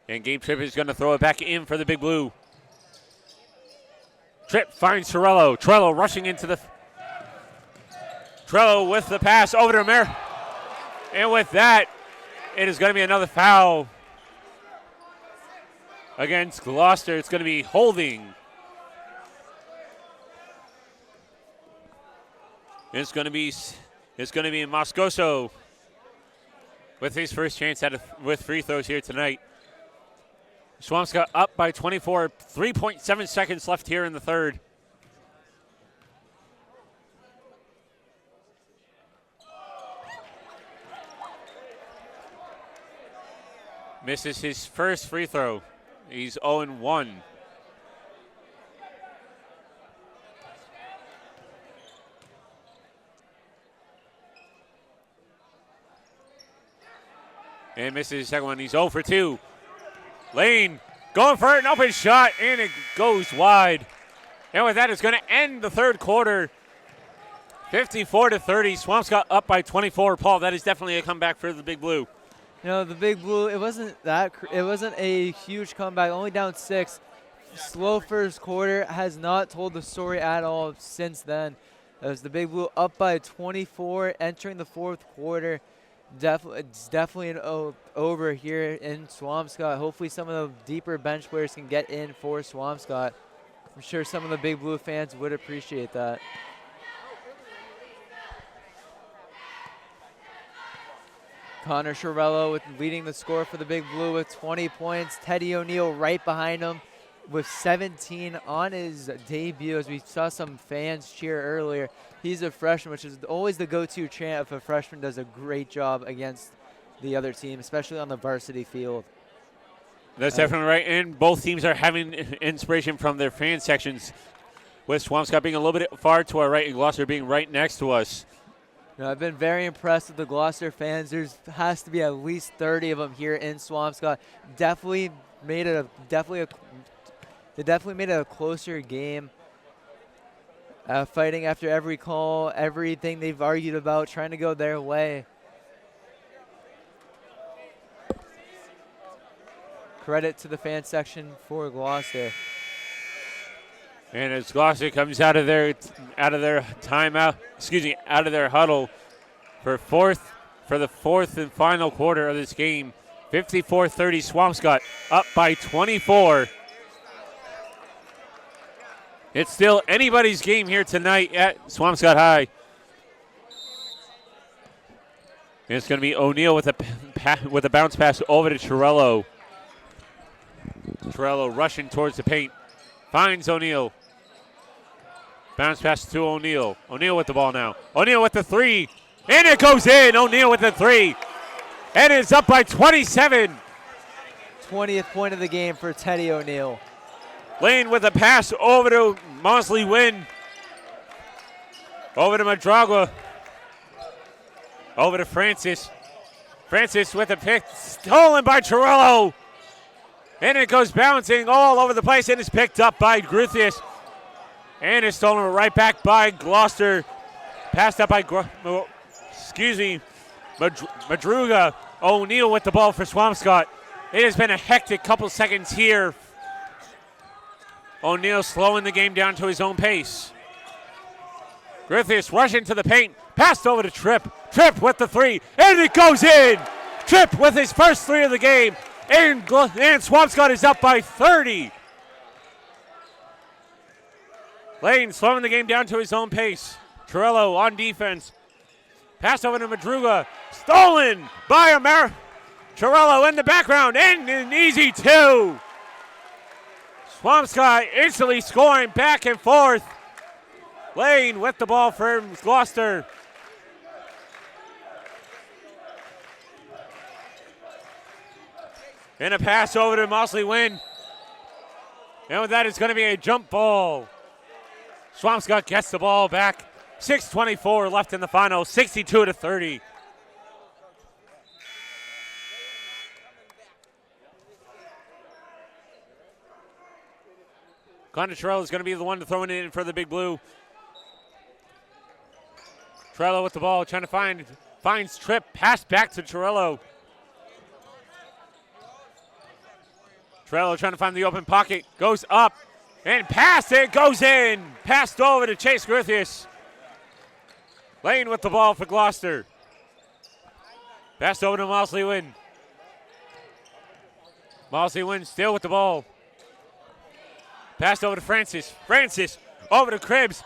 And Gabe Tripp is going to throw it back in for the Big Blue. Tripp finds Torello. Torello rushing into the... Torello with the pass over to Amir. And with that, it is going to be another foul against Gloucester. It's going to be holding. It's going to be Moscoso with his first chance with free throws here tonight. Swampscott up by 24, 3.7 seconds left here in the third. Misses his first free throw. He's 0-1. And misses his second one. He's 0 for 2. Lane going for an open shot, and it goes wide. And with that, it's going to end the third quarter. 54-30. Swampscott up by 24. Paul, that is definitely a comeback for the Big Blue. You know, the Big Blue, it wasn't a huge comeback, only down 6. Slow first quarter, has not told the story at all since then. As the Big Blue up by 24, entering the fourth quarter. It's definitely an over here in Swampscott. Hopefully some of the deeper bench players can get in for Swampscott. I'm sure some of the Big Blue fans would appreciate that. Connor Chiarello leading the score for the Big Blue with 20 points. Teddy O'Neill right behind him with 17 on his debut. As we saw some fans cheer earlier, he's a freshman, which is always the go-to chant if a freshman does a great job against the other team, especially on the varsity field. That's definitely right, and both teams are having inspiration from their fan sections, with Swampscott being a little bit far to our right and Gloucester being right next to us. I've been very impressed with the Gloucester fans. There has to be at least 30 of them here in Swampscott. Definitely made it a closer game. Fighting after every call, everything they've argued about, trying to go their way. Credit to the fan section for Gloucester. And as Gloucester comes out of their timeout, out of their huddle for the fourth and final quarter of this game, 54-30 Swampscott up by 24. It's still anybody's game here tonight at Swampscott High. And it's going to be O'Neill with a bounce pass over to Chiarello. Chiarello rushing towards the paint. Finds O'Neill. Bounce pass to O'Neill. O'Neill with the ball now. O'Neill with the three. And it goes in. O'Neill with the three. And it's up by 27. 20th point of the game for Teddy O'Neill. Lane with a pass over to Mosley Wynn. Over to Madragua. Over to Francis. Francis with a pick. Stolen by Chiarello. And it goes bouncing all over the place and is picked up by Grithius. And it's stolen right back by Gloucester. Passed up by, Madruga. O'Neill with the ball for Swampscott. It has been a hectic couple seconds here. O'Neill slowing the game down to his own pace. Grithius rushing to the paint. Passed over to Tripp. Tripp with the three. And it goes in. Tripp with his first three of the game. And Swampscott is up by 30. Lane slowing the game down to his own pace. Chiarello on defense. Pass over to Madruga. Stolen by Chiarello in the background. And an easy two. Swampscott instantly scoring back and forth. Lane with the ball for Gloucester. And a pass over to Mosley Wynn. And with that, it's going to be a jump ball. Swampscott gets the ball back. 6:24 left in the final, 62-30. Connor Chiarello is going to be the one to throw it in for the Big Blue. Chiarello with the ball, trying to finds Tripp. Pass back to Chiarello. Chiarello trying to find the open pocket. Goes up and pass. It goes in. Passed over to Chase Grithius. Lane with the ball for Gloucester. Passed over to Mosley Wynn. Mosley Wynn still with the ball. Passed over to Francis. Francis over to Cribbs.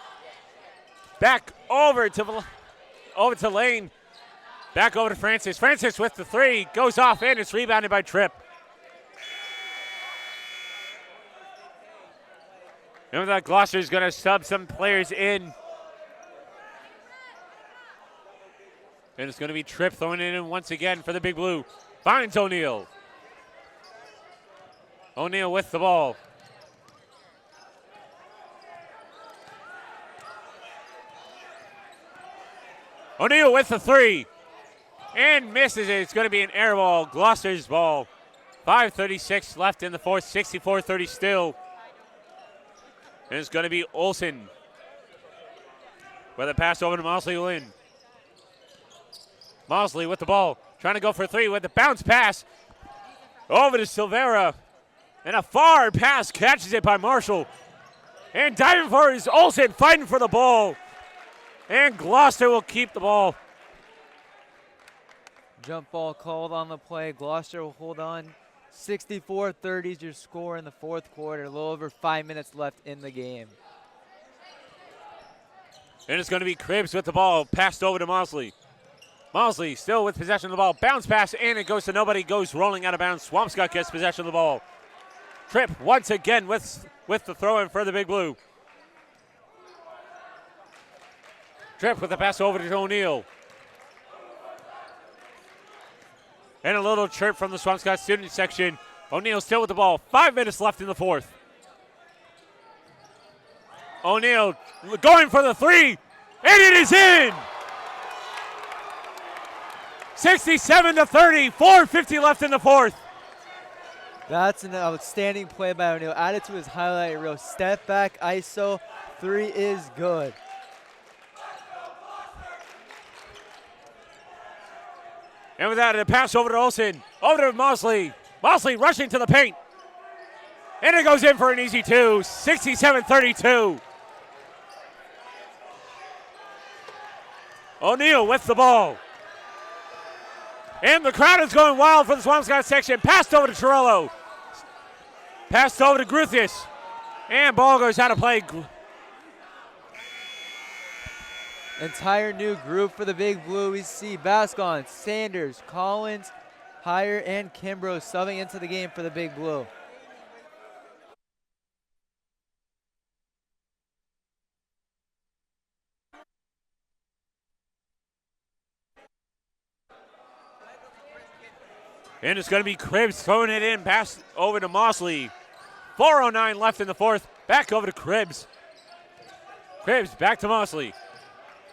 Back over to Lane. Back over to Francis. Francis with the three. Goes off and it's rebounded by Tripp. And with that, Gloucester is going to sub some players in. And it's going to be Tripp throwing it in once again for the Big Blue. Finds O'Neill. O'Neill with the ball. O'Neill with the three. And misses it. It's going to be an air ball. Gloucester's ball. 5:36 left in the fourth. 64-30 still. And it's going to be Olsen with a pass over to Mosley Wynn. Mosley with the ball, trying to go for three with the bounce pass over to Silvera. And a far pass, catches it by Marshall. And diving for it is Olsen, fighting for the ball. And Gloucester will keep the ball. Jump ball called on the play. Gloucester will hold on. 64-30 is your score in the fourth quarter. A little over 5 minutes left in the game. And it's going to be Cribbs with the ball, passed over to Mosley. Mosley still with possession of the ball. Bounce pass, and it goes to nobody. Goes rolling out of bounds. Swampscott gets possession of the ball. Tripp once again with the throw-in for the Big Blue. Tripp with the pass over to O'Neal. And a little chirp from the Swampscott student section. O'Neal still with the ball. 5 minutes left in the fourth. O'Neal going for the three, and it is in! 67-30, 4:50 left in the fourth. That's an outstanding play by O'Neal. Added to his highlight reel. Step back, ISO, three is good. And with that, a pass over to Olsen. Over to Mosley. Mosley rushing to the paint. And it goes in for an easy two. 67-32. O'Neal with the ball. And the crowd is going wild for the Swampscott section. Passed over to Torello. Passed over to Gruthius. And ball goes out of play. Entire new group for the Big Blue. We see Bascon, Sanders, Collins, Hire, and Kimbrough subbing into the game for the Big Blue. And it's going to be Cribbs throwing it in. Pass over to Mosley. 4:09 left in the fourth. Back over to Cribbs. Cribbs back to Mosley.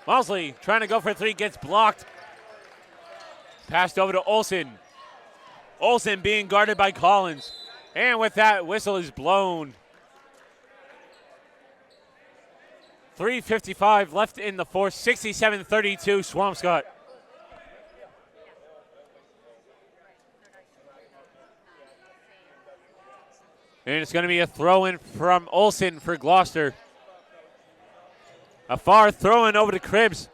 Mosley trying to go for three, gets blocked. Passed over to Olsen. Olsen being guarded by Collins. And with that, whistle is blown. 3:55 left in the fourth. 67-32 Swampscott. And it's going to be a throw-in from Olsen for Gloucester. A far throw-in over to Cribbs.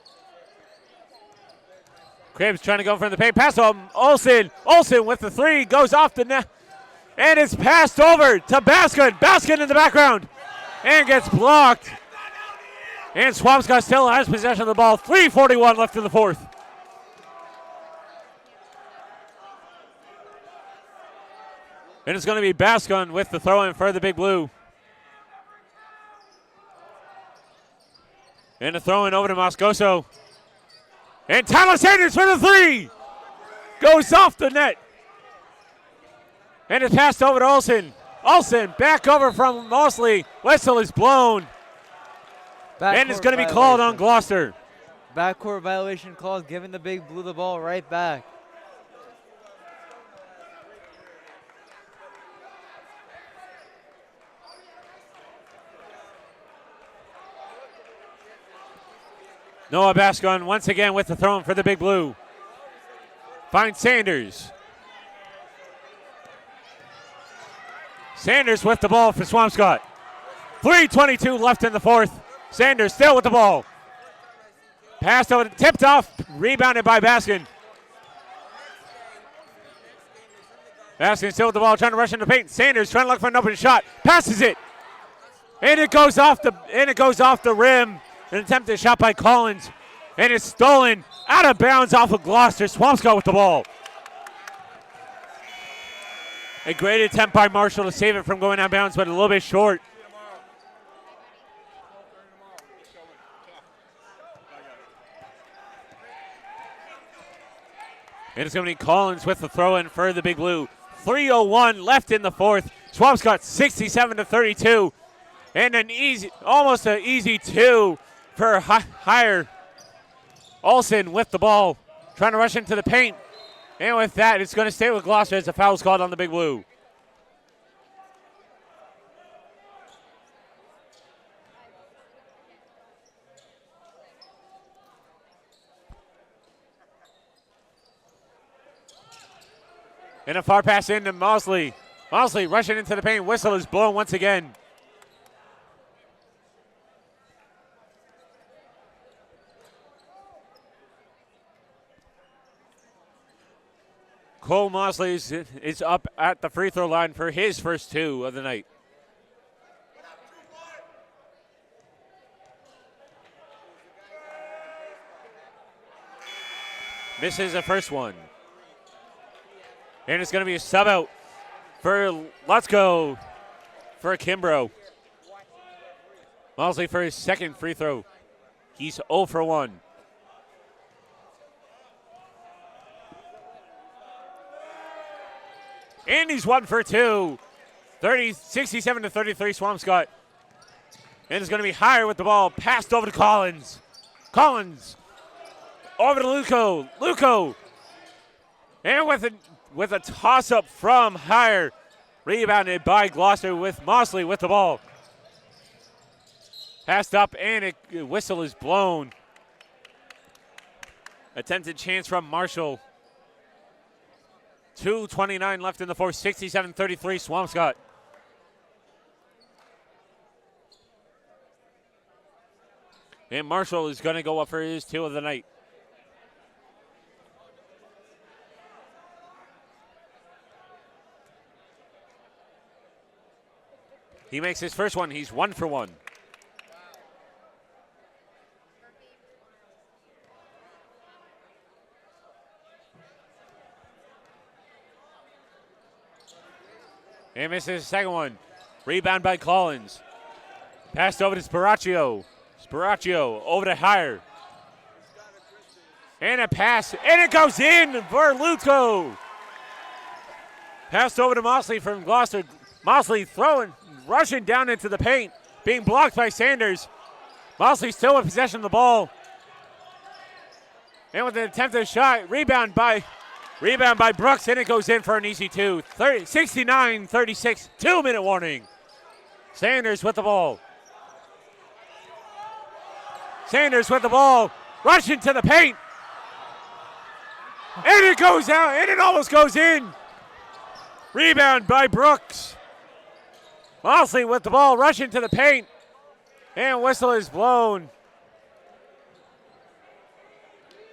Cribbs trying to go from the paint. Pass on Olsen. Olsen with the three. Goes off the net. And it's passed over to Baskin. Baskin in the background. And gets blocked. And Swampscott still has possession of the ball. 3:41 left in the fourth. And it's going to be Baskin with the throw-in for the Big Blue. And a throw-in over to Moscoso. And Tyler Sanders for the three. Goes off the net. And it's passed over to Olsen. Olsen back over from Mosley. Whistle is blown. And it's going to be called on Gloucester. Backcourt violation called, giving the Big Blue the ball right back. Noah Bascon once again with the throw-in for the Big Blue. Finds Sanders. Sanders with the ball for Swampscott. 3:22 left in the fourth. Sanders still with the ball. Passed over, tipped off, rebounded by Baskin. Baskin still with the ball, trying to rush into the paint. Sanders trying to look for an open shot. Passes it. And it goes off the rim. An attempted shot by Collins, and it's stolen out of bounds off of Gloucester. Swampscott with the ball. A great attempt by Marshall to save it from going out of bounds, but a little bit short. And it's going to be Collins with the throw-in for the Big Blue. 3:01 left in the fourth. Swampscott 67-32, and almost an easy two for Hire. Olsen with the ball, trying to rush into the paint. And with that, it's going to stay with Gloucester as the foul is called on the Big Blue. And a far pass into Mosley. Mosley rushing into the paint. Whistle is blown once again. Cole Mosley is up at the free throw line for his first two of the night. Misses the first one. And it's going to be a sub out for Let's Go for Kimbrough. Mosley for his second free throw. He's 0 for 1. And he's 1 for 2. 67 to 33, Swampscott. And it's going to be higher with the ball. Passed over to Collins. Collins. Over to Luco. Luco. And with a toss-up from higher. Rebounded by Gloucester with Mosley with the ball. Passed up and a whistle is blown. Attempted chance from Marshall. 2:29 left in the fourth. 67-33 Swampscott. And Marshall is going to go up for his 2 of the night. He makes his first one. He's 1 for 1. And misses the second one. Rebound by Collins. Passed over to Sparaccio. Sparaccio over to Hire. And a pass. And it goes in for Luco. Passed over to Mosley from Gloucester. Mosley rushing down into the paint. Being blocked by Sanders. Mosley still in possession of the ball. And with an attempted shot. Rebound by Brooks, and it goes in for an easy 2. 69-36, 2-minute warning. Sanders with the ball. Sanders with the ball, rushing to the paint. And it goes out, and it almost goes in. Rebound by Brooks. Mosley with the ball, rushing to the paint. And whistle is blown.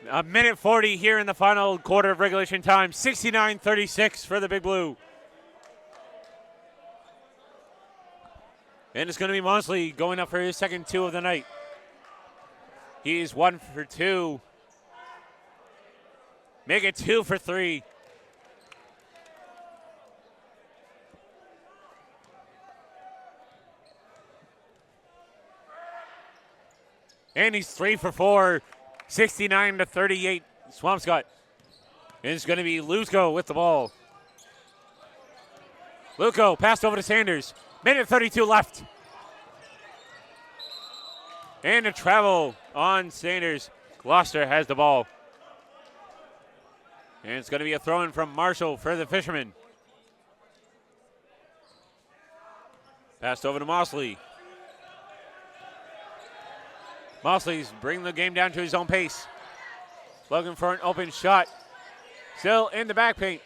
A minute 40 here in the final quarter of regulation time. 69-36 for the Big Blue. And it's going to be Mosley going up for his second 2 of the night. He's 1 for 2. Make it 2 for 3. And he's 3 for 4. 69-38, Swampscott. And it's going to be Luco with the ball. Luco passed over to Sanders. Minute 32 left. And a travel on Sanders. Gloucester has the ball. And it's going to be a throw-in from Marshall for the Fishermen. Passed over to Mosley. Mosley's bringing the game down to his own pace. Looking for an open shot. Still in the back paint.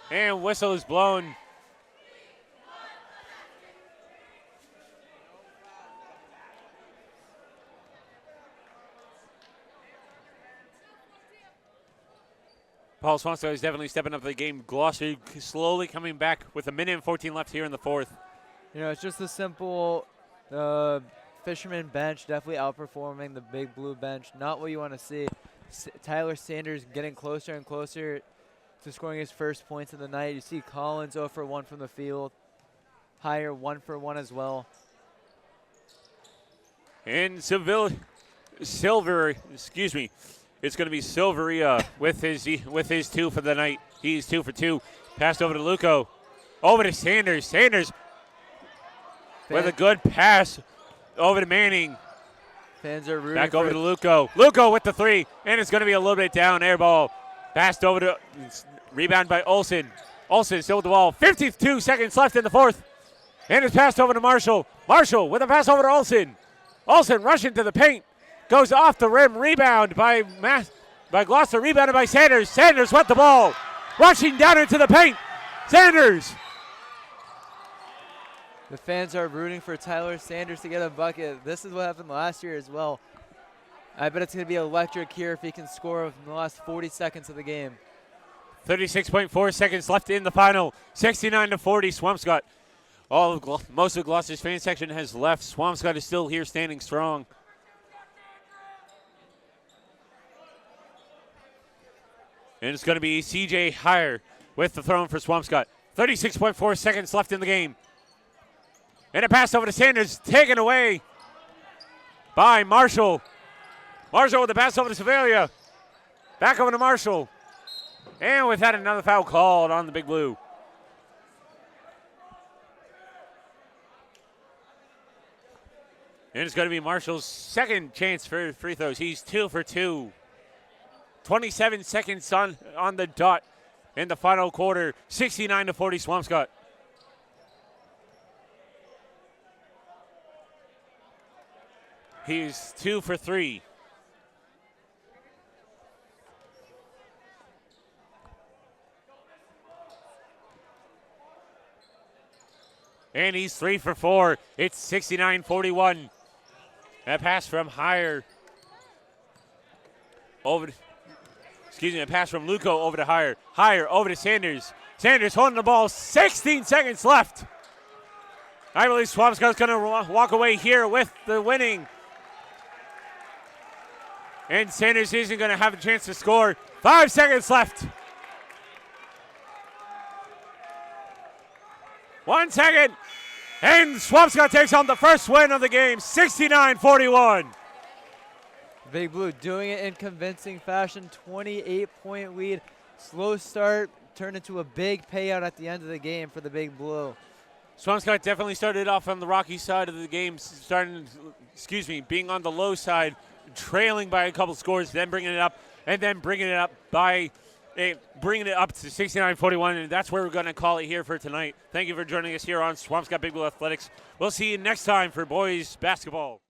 And whistle is blown. Paul Swampscott is definitely stepping up the game. Gloucester slowly coming back with 1:14 left here in the fourth. You know, it's just a simple Fisherman bench definitely outperforming the Big Blue bench. Not what you want to see. Tyler Sanders getting closer and closer to scoring his first points of the night. You see Collins 0 for 1 from the field. Higher 1 for 1 as well. And it's going to be Silveria with his 2 for the night. He's 2 for 2. Passed over to Luco. Over to Sanders. Sanders with a good pass over to Manning. Fans are rooting. Back over to Luco. Luco with the 3, and it's going to be a little bit down. Air ball. Passed over to, rebound by Olsen. Olsen still with the ball. 52 seconds left in the fourth. And it's passed over to Marshall. Marshall with a pass over to Olsen. Olsen rushing to the paint. Goes off the rim. Rebound by Gloucester. Rebounded by Sanders. Sanders with the ball. Rushing down into the paint. Sanders. The fans are rooting for Tyler Sanders to get a bucket. This is what happened last year as well. I bet it's going to be electric here if he can score in the last 40 seconds of the game. 36.4 seconds left in the final. 69-40, Swampscott. Most of Gloucester's fan section has left. Swampscott is still here standing strong. And it's going to be CJ Hire with the throw for Swampscott. 36.4 seconds left in the game. And a pass over to Sanders, taken away by Marshall. Marshall with the pass over to Sevalia. Back over to Marshall. And with that, another foul called on the Big Blue. And it's going to be Marshall's second chance for free throws. He's 2 for 2. 27 seconds on the dot in the final quarter. 69-40 Swampscott. He's 2 for 3. And he's 3 for 4. It's 69-41. That pass from Hire over to, a pass from Luco over to Hire. Hire over to Sanders. Sanders holding the ball, 16 seconds left. I believe Swampscott's going to walk away here with the winning. And Sanders isn't going to have a chance to score. 5 seconds left. 1 second. And Swampscott takes on the first win of the game, 69-41. Big Blue doing it in convincing fashion, 28-point lead. Slow start turned into a big payout at the end of the game for the Big Blue. Swampscott definitely started off on the rocky side of the game, being on the low side, trailing by a couple scores, then bringing it up, and then bringing it up to 69-41, and that's where we're going to call it here for tonight. Thank you for joining us here on Swampscott Big Blue Athletics. We'll see you next time for boys basketball.